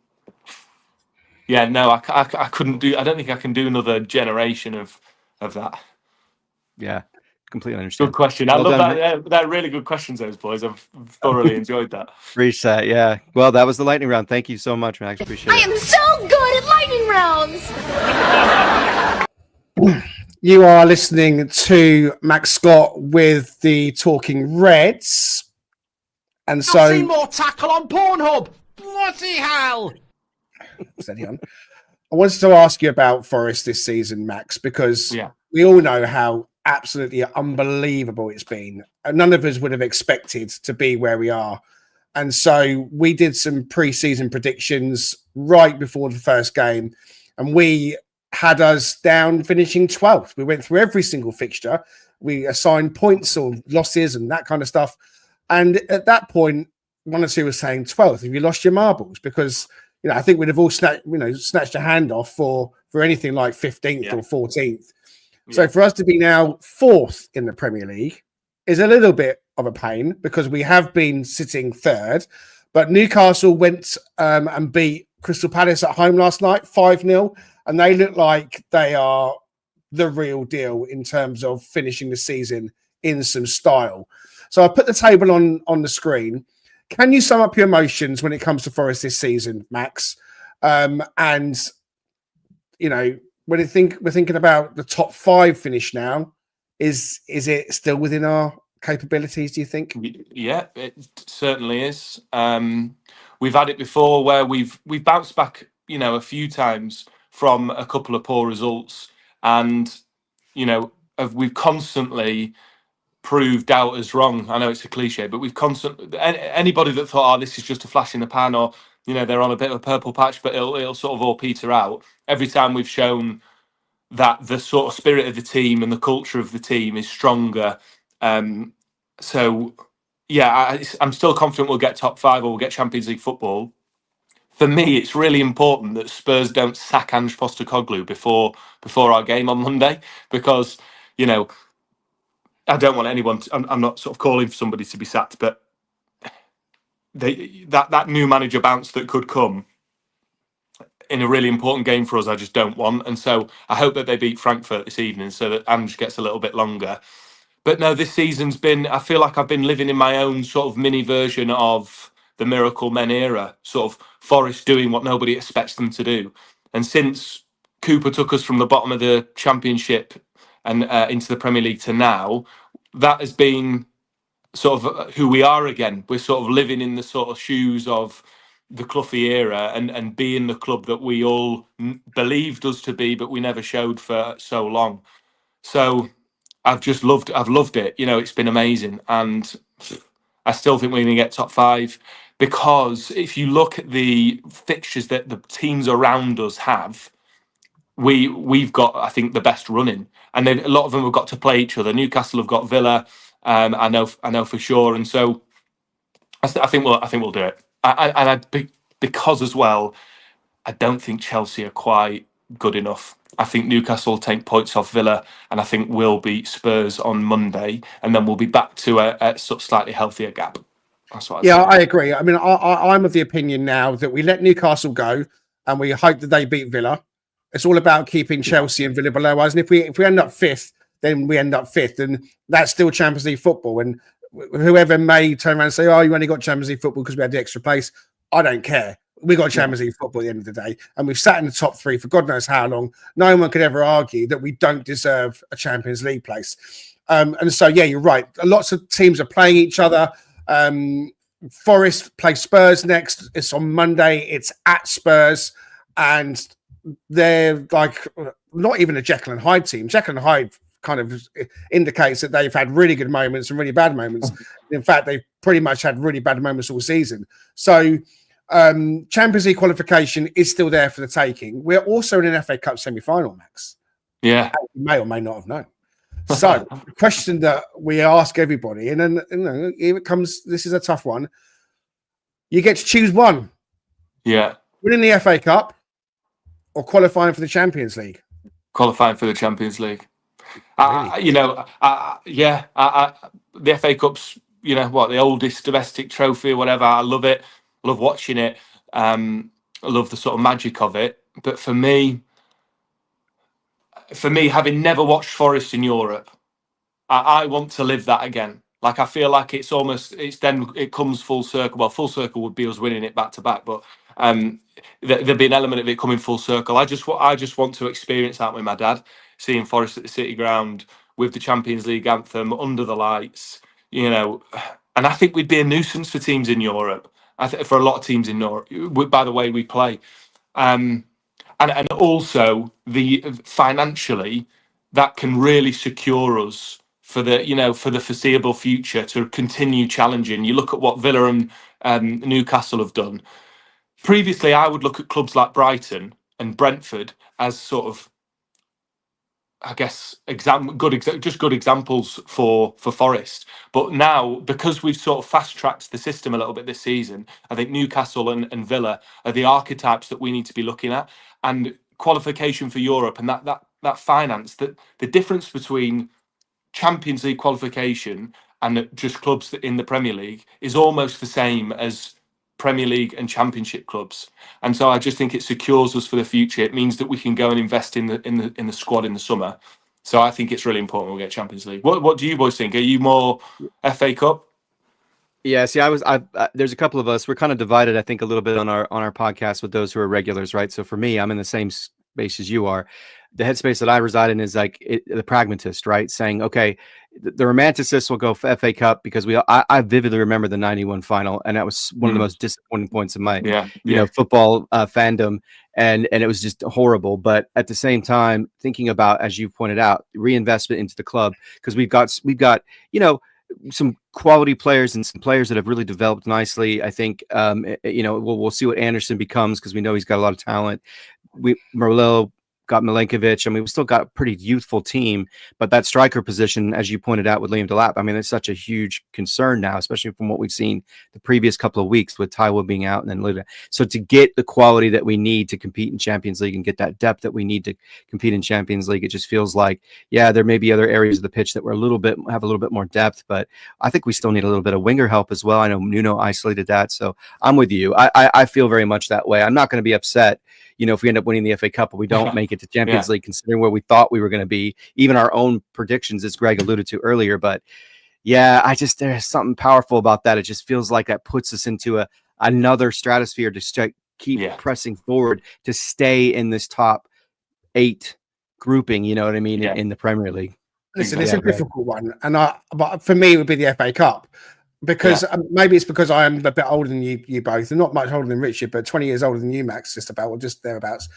yeah, no, I couldn't do. I don't think I can do another generation of that. yeah, completely understand. Good question. I love that. They're really good questions, those boys. I've thoroughly enjoyed that. Reset, yeah. Well, that was the lightning round. Thank you so much, Max. Appreciate it. I am so good at lightning rounds. You are listening to Max Scott with the Talking Reds. And so, I've seen more tackle on Pornhub. Bloody hell! steady on. I wanted to ask you about Forest this season, Max, because we all know how absolutely unbelievable it's been. None of us would have expected to be where we are. And so we did some pre-season predictions right before the first game, and we had us down finishing 12th. We went through every single fixture. We assigned points or losses and that kind of stuff. And at that point, one or two was saying 12th. Have you lost your marbles? Because, you know, I think we'd have all snatched a hand off for anything like 15th or 14th. So for us to be now 4th in the Premier League is a little bit of a pain, because we have been sitting 3rd. But Newcastle went and beat Crystal Palace at home last night, 5-0. And they look like they are the real deal in terms of finishing the season in some style. So I put the table on the screen. Can you sum up your emotions when it comes to Forest this season, Max? And, you know, when we're thinking about the top 5 finish now, is it still within our capabilities, do you think? Yeah, it certainly is. We've had it before where we've bounced back, you know, a few times from a couple of poor results, and, you know, we've constantly proved doubters wrong. I know it's a cliche, but we've constantly, anybody that thought, this is just a flash in the pan, or, you know, they're on a bit of a purple patch, but it'll sort of all peter out. Every time we've shown that the sort of spirit of the team and the culture of the team is stronger. So, yeah, I'm still confident we'll get top 5 or we'll get Champions League football. For me, it's really important that Spurs don't sack Ange Postecoglou before our game on Monday, because, you know, I don't want anyone I'm not sort of calling for somebody to be sacked, but that new manager bounce that could come in a really important game for us, I just don't want. And so I hope that they beat Frankfurt this evening so that Ange gets a little bit longer. But no, this season's been, I feel like I've been living in my own sort of mini version of the Miracle Men era, sort of Forest doing what nobody expects them to do. And since Cooper took us from the bottom of the Championship and into the Premier League to now, that has been sort of who we are again. We're sort of living in the sort of shoes of the Cloughy era and being the club that we all believed us to be, but we never showed for so long. So I've loved it. You know, it's been amazing. And I still think we're going to get top 5, because if you look at the fixtures that the teams around us have, we've got, I think, the best running, and then a lot of them have got to play each other. Newcastle have got Villa, I know for sure, and so I think we'll do it. Because as well, I don't think Chelsea are quite good enough. I think Newcastle will take points off Villa, and I think we'll beat Spurs on Monday, and then we'll be back to a sort of slightly healthier gap. That's what I'd say. I agree. I mean, I'm of the opinion now that we let Newcastle go, and we hope that they beat Villa. It's all about keeping Chelsea and Villa below us. And if we end up 5th, then we end up 5th. And that's still Champions League football. And whoever may turn around and say, you only got Champions League football because we had the extra place, I don't care. We got Champions League football at the end of the day. And we've sat in the top 3 for God knows how long. No one could ever argue that we don't deserve a Champions League place. And so, yeah, you're right. Lots of teams are playing each other. Forest play Spurs next. It's on Monday. It's at Spurs. And they're like not even a Jekyll and Hyde team. Jekyll and Hyde kind of indicates that they've had really good moments and really bad moments. In fact, they've pretty much had really bad moments all season. So Champions League qualification is still there for the taking. We're also in an FA Cup semi-final, Max. Yeah. You may or may not have known. So, the question that we ask everybody, and then here it comes. This is a tough one. You get to choose one: Yeah. winning the FA Cup or qualifying for the Champions League. Qualifying for the Champions League. Really? The FA Cup's, the oldest domestic trophy or whatever. I love it. I love watching it. I love the sort of magic of it. But for me, having never watched Forest in Europe, I want to live that again. Like, I feel like it comes full circle. Well, full circle would be us winning it back to back, but there'd be an element of it coming full circle. I just want to experience that with my dad, seeing Forest at the City Ground with the Champions League anthem under the lights, and I think we'd be a nuisance for teams in Europe. I think for a lot of teams in Europe, by the way we play, and also the financially, that can really secure us for the foreseeable future to continue challenging. You look at what Villa and Newcastle have done. Previously, I would look at clubs like Brighton and Brentford as sort of, I guess, good examples for Forest. But now, because we've sort of fast-tracked the system a little bit this season, I think Newcastle and Villa are the archetypes that we need to be looking at. And qualification for Europe and that finance, that the difference between Champions League qualification and just clubs in the Premier League is almost the same as Premier League and Championship clubs, and so I just think it secures us for the future. It means that we can go and invest in the squad in the summer. So I think it's really important we get Champions League. What do you boys think? Are you more FA Cup? Yeah, see, there's a couple of us. We're kind of divided, I think, a little bit on our podcast with those who are regulars, right? So for me, I'm in the same space as you are. The headspace that I reside in is like the pragmatist, right? Saying, okay, the romanticist will go for FA Cup because I vividly remember the 91 final, and that was one of the most disappointing points of my football fandom, and it was just horrible. But at the same time, thinking about, as you pointed out, reinvestment into the club, because we've got some quality players and some players that have really developed nicely. I think we'll see what Anderson becomes, because we know he's got a lot of talent. Merlot got Milenkovic. I mean, we still got a pretty youthful team, but that striker position, as you pointed out with Liam Delap, I mean, it's such a huge concern now, especially from what we've seen the previous couple of weeks with Taiwo being out and then Luda. So to get the quality that we need to compete in Champions League and get that depth that we need to compete in Champions League, it just feels like, there may be other areas of the pitch that have a little bit more depth, but I think we still need a little bit of winger help as well. I know Nuno isolated that, so I'm with you. I feel very much that way. I'm not going to be upset, if we end up winning the FA Cup, but we don't make it to Champions League, considering where we thought we were going to be, even our own predictions, as Greg alluded to earlier. But there's something powerful about that. It just feels like that puts us into another stratosphere to keep pressing forward, to stay in this top 8 grouping, you know what I mean, in the Premier League. Listen, it's a difficult one. But for me, it would be the FA Cup. Because maybe it's because I am a bit older than you both, and not much older than Richard, but 20 years older than you, Max, just about, or just thereabouts.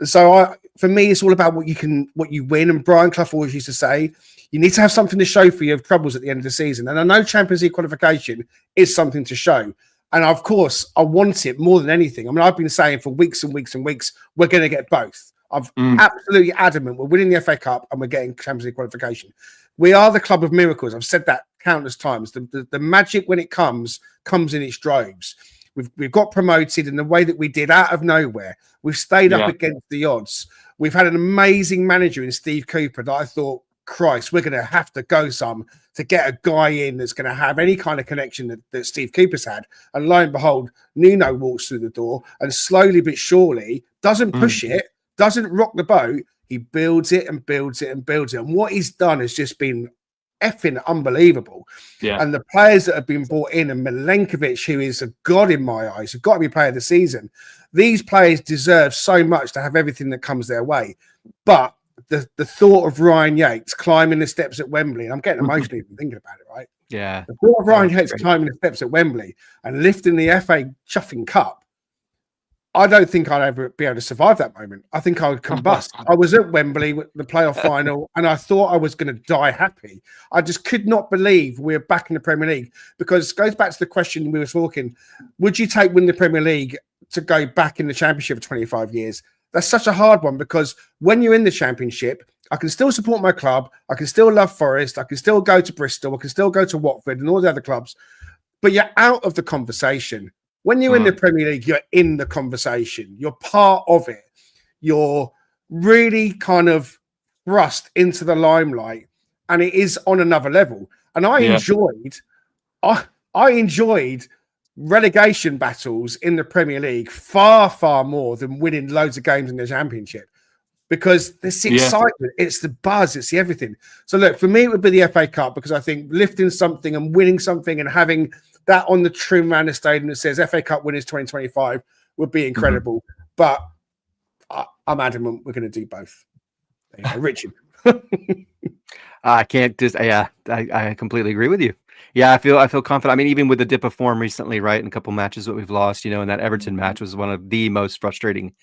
So for me, it's all about what you win. And Brian Clough always used to say, you need to have something to show for your troubles at the end of the season. And I know Champions League qualification is something to show. And of course, I want it more than anything. I mean, I've been saying for weeks and weeks and weeks, we're going to get both. I'm absolutely adamant. We're winning the FA Cup and we're getting Champions League qualification. We are the club of miracles. I've said that countless times. The magic, when it comes in its droves. We've got promoted in the way that we did out of nowhere. We've stayed up against the odds. We've had an amazing manager in Steve Cooper that I thought, Christ, we're going to have to go some to get a guy in that's going to have any kind of connection that Steve Cooper's had. And lo and behold, Nuno walks through the door and slowly but surely doesn't push it, doesn't rock the boat. He builds it and builds it and builds it. And what he's done has just been effing unbelievable. And the players that have been brought in, and Milenkovic, who is a god in my eyes, have got to be player of the season. These players deserve so much to have everything that comes their way. But the thought of Ryan Yates climbing the steps at Wembley, and I'm getting emotional even thinking about it, right? Yeah. The thought of Ryan Yates climbing the steps at Wembley and lifting the FA Chuffing Cup, I don't think I'd ever be able to survive that moment. I think I would combust. I was at Wembley with the playoff final, and I thought I was going to die happy. I just could not believe we're back in the Premier League, because it goes back to the question we were talking. Would you take winning the Premier League to go back in the Championship for 25 years? That's such a hard one, because when you're in the Championship, I can still support my club. I can still love Forest. I can still go to Bristol. I can still go to Watford and all the other clubs. But you're out of the conversation. When you're in the Premier League, you're in the conversation. You're part of it. You're really kind of thrust into the limelight, and it is on another level. And I enjoyed relegation battles in the Premier League far, far more than winning loads of games in the Championship, because there's the excitement, it's the buzz, it's the everything. So look, for me, it would be the FA Cup, because I think lifting something and winning something and having that on the trim around the stadium that says FA Cup winners 2025 would be incredible. But I'm adamant we're going to do both. There you go, Richard. I can't just, I completely agree with you. Yeah, I feel confident. I mean, even with the dip of form recently, right, in a couple matches that we've lost, and that Everton match was one of the most frustrating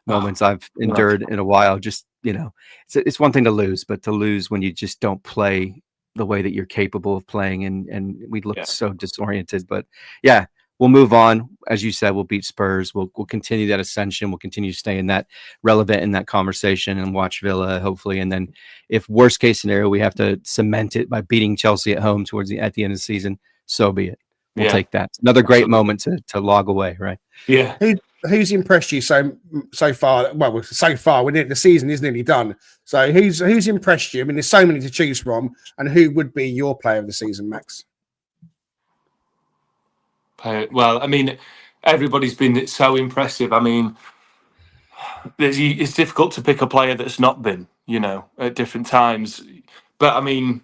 moments I've endured in a while. Just, it's one thing to lose, but to lose when you just don't play the way that you're capable of playing, and we looked so disoriented. But yeah, we'll move on. As you said, we'll beat Spurs. We'll continue that ascension. We'll continue staying that relevant in that conversation and watch Villa, hopefully. And then if worst case scenario, we have to cement it by beating Chelsea at home at the end of the season, so be it. We'll take that. Another great moment to log away, right? Yeah. Who's impressed you so far? Well, so far, the season is nearly done. So who's impressed you? I mean, there's so many to choose from. And who would be your player of the season, Max? Well, I mean, everybody's been so impressive. I mean, it's difficult to pick a player that's not been, at different times. But I mean,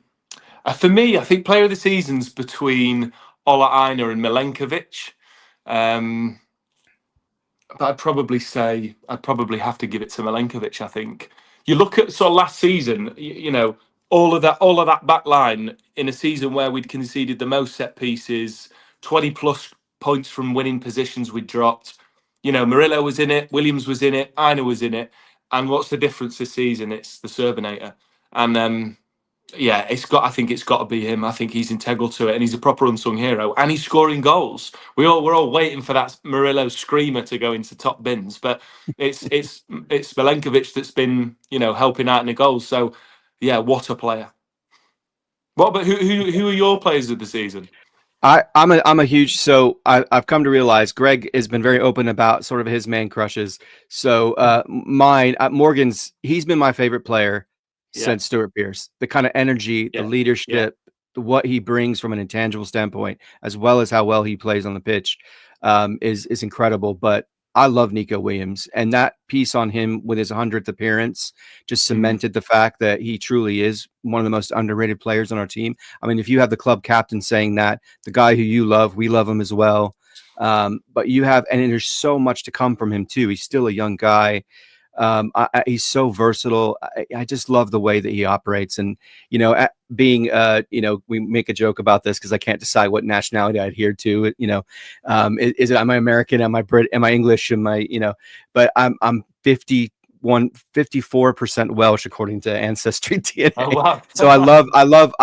for me, I think player of the season's between Ola Aina and Milenkovic. But I'd probably have to give it to Milenkovic. I think you look at last season, all of that back line in a season where we'd conceded the most set pieces, 20 plus points from winning positions we'd dropped. Murillo was in it, Williams was in it, Aina was in it. And what's the difference this season? It's the Serbinator. And I think it's got to be him. I think he's integral to it, and he's a proper unsung hero, and he's scoring goals. We're all waiting for that Murillo screamer to go into top bins, but it's Milenkovic that's been helping out in the goals. So yeah, what a player. What about who are your players of the season? I'm a huge, so I've come to realize Greg has been very open about sort of his man crushes. So mine, Morgan's, he's been my favorite player since Stuart Pearce. The kind of energy, the leadership, what he brings from an intangible standpoint, as well as how well he plays on the pitch, is incredible. But I love Nico Williams, and that piece on him with his 100th appearance just cemented the fact that he truly is one of the most underrated players on our team. I mean, if you have the club captain saying that, the guy who you love, we love him as well. But you have, and there's so much to come from him too. He's still a young guy. He's so versatile. I just love the way that he operates. And, being, we make a joke about this because I can't decide what nationality I adhere to, is it, am I American? Am I Brit? Am I English? Am I, but I'm 54% Welsh according to Ancestry DNA. Oh, wow. So I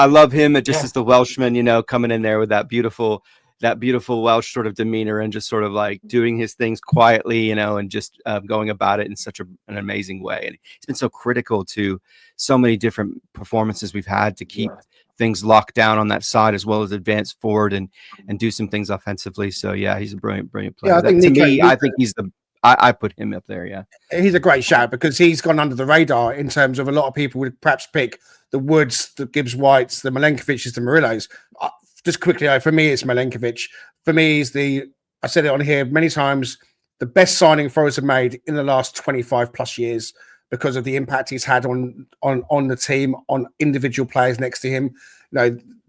love him just as the Welshman, coming in there with that beautiful Welsh sort of demeanor and just sort of like doing his things quietly, and just going about it in such an amazing way. And he's been so critical to so many different performances we've had to keep things locked down on that side, as well as advance forward and do some things offensively. So yeah, he's a brilliant player. Yeah, I think he's I put him up there. Yeah, he's a great shout because he's gone under the radar in terms of a lot of people would perhaps pick the Woods, the Gibbs Whites, the Milenkovics, the Murillos. Just quickly, for me, it's Milenkovic. For me, I said it on here many times, the best signing Forest have made in the last 25 plus years because of the impact he's had on the team, on individual players next to him.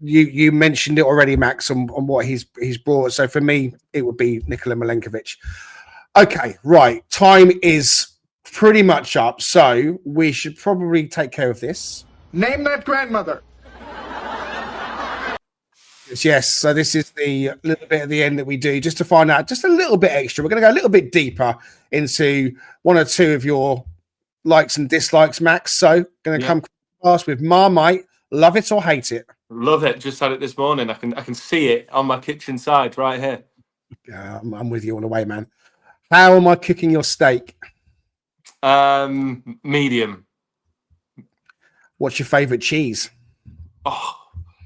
You mentioned it already, Max, on what he's brought. So for me, it would be Nikola Milenkovic. Okay, right. Time is pretty much up, so we should probably take care of this. Name that grandmother. Yes, so this is the little bit at the end that we do just to find out just a little bit extra. We're going to go a little bit deeper into one or two of your likes and dislikes, Max. So going to come fast with Marmite, love it or hate it. Love it. Just had it this morning. I can see it on my kitchen side right here. Yeah, I'm with you all the way, man. How am I cooking your steak? Medium. What's your favourite cheese? Oh,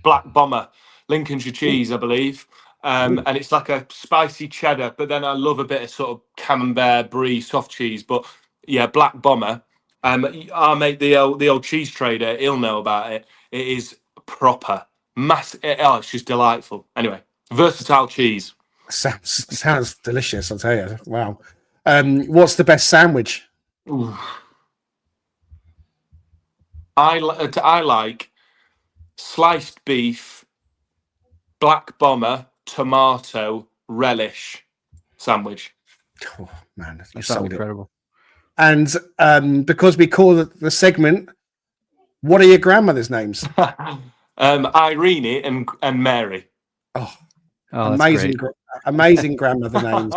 Black Bomber, Lincolnshire cheese, I believe. And it's like a spicy cheddar, but then I love a bit of sort of camembert, brie, soft cheese. But yeah, Black Bomber. Our mate, the old cheese trader, he'll know about it. It is proper, massive. Oh, it's just delightful. Anyway, versatile cheese. Sounds delicious, I'll tell you. Wow. What's the best sandwich? Ooh. I like sliced beef, Black Bomber, tomato, relish sandwich. Oh man, you That's sold incredible. It. And because we call the segment, what are your grandmother's names? Irene and Mary. Oh, amazing, amazing grandmother names.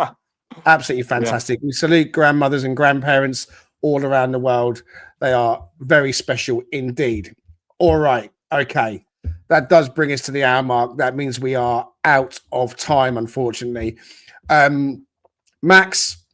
Absolutely fantastic. Yeah. We salute grandmothers and grandparents all around the world. They are very special indeed. All right. Okay. That does bring us to the hour mark. That means we are out of time, unfortunately. Max,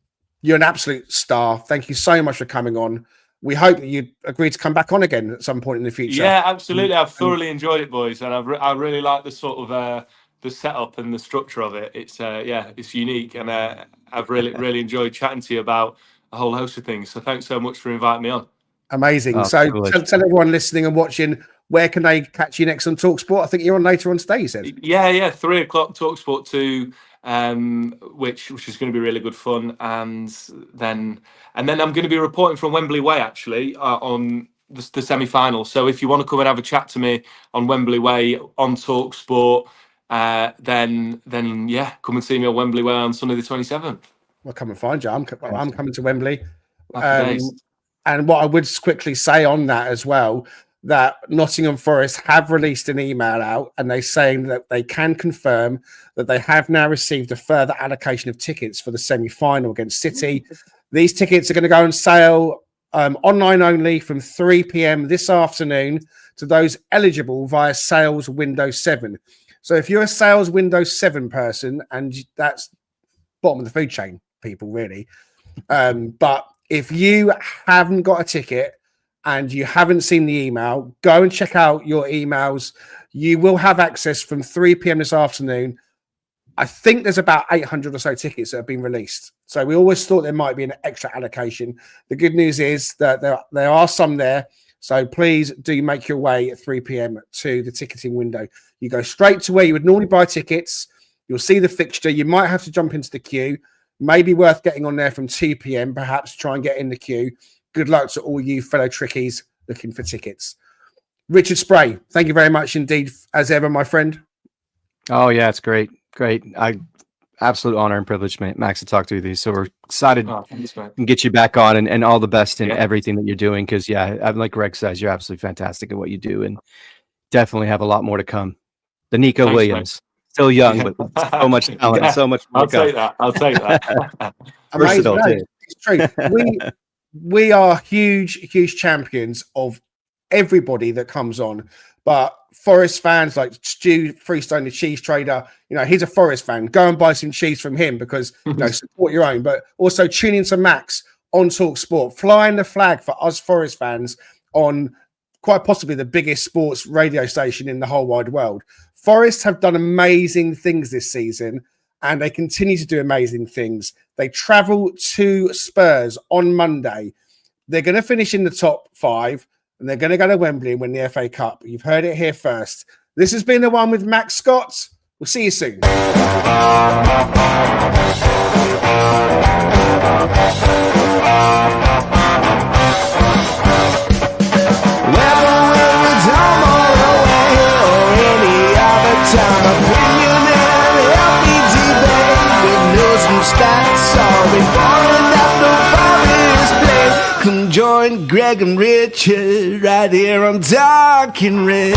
you're an absolute star. Thank you so much for coming on. We hope that you agree to come back on again at some point in the future. Yeah, absolutely. I've thoroughly enjoyed it, boys. And I really like the sort of the setup and the structure of it. It's it's unique. And I've really enjoyed chatting to you about a whole host of things. So thanks so much for inviting me on. Amazing. So tell everyone listening and watching, where can they catch you next on TalkSport? I think you're on later on today, you said. Yeah, 3:00 TalkSport 2, which is going to be really good fun. And then I'm going to be reporting from Wembley Way actually on the semi-final. So if you want to come and have a chat to me on Wembley Way on TalkSport, then come and see me on Wembley Way on Sunday the 27th. We'll come and find you. I'm coming to Wembley. And what I would quickly say on that as well, that Nottingham Forest have released an email out and they're saying that they can confirm that they have now received a further allocation of tickets for the semi-final against City. These tickets are going to go on sale online only from 3 p.m. this afternoon to those eligible via Sales Window 7. So if you're a Sales Window 7 person, and that's bottom of the food chain, people, really. But if you haven't got a ticket and you haven't seen the email, go and check out your emails. You will have access from 3 p.m. this afternoon. I think there's about 800 or so tickets that have been released. So we always thought there might be an extra allocation. The good news is that there are some there. So please do make your way at 3 p.m. to the ticketing window. You go straight to where you would normally buy tickets. You'll see the fixture. You might have to jump into the queue. Maybe worth getting on there from 2 p.m. perhaps to try and get in the queue. Good luck to all you fellow trickies looking for tickets. Richard Spray, thank you very much indeed, as ever, my friend. Oh, yeah, it's great. Absolute honor and privilege, Max, to talk to you. So we're excited to get you back on and all the best in everything that you're doing. Because, like Greg says, you're absolutely fantastic at what you do and definitely have a lot more to come. The Nico Williams. Still young, but so much talent, so much. I'll take that. Amazing. No, it's true. We are huge champions of everybody that comes on, but Forest fans like Stu Freestone, the cheese trader, he's a Forest fan. Go and buy some cheese from him because support your own. But also tune into Max on TalkSport, flying the flag for us Forest fans on quite possibly the biggest sports radio station in the whole wide world. Forest have done amazing things this season, and they continue to do amazing things. They travel to Spurs on Monday. They're going to finish in the top 5, and they're going to go to Wembley and win the FA Cup. You've heard it here first. This has been the one with Max Scott. We'll see you soon. Come join Greg and Richard right here on Talking Red.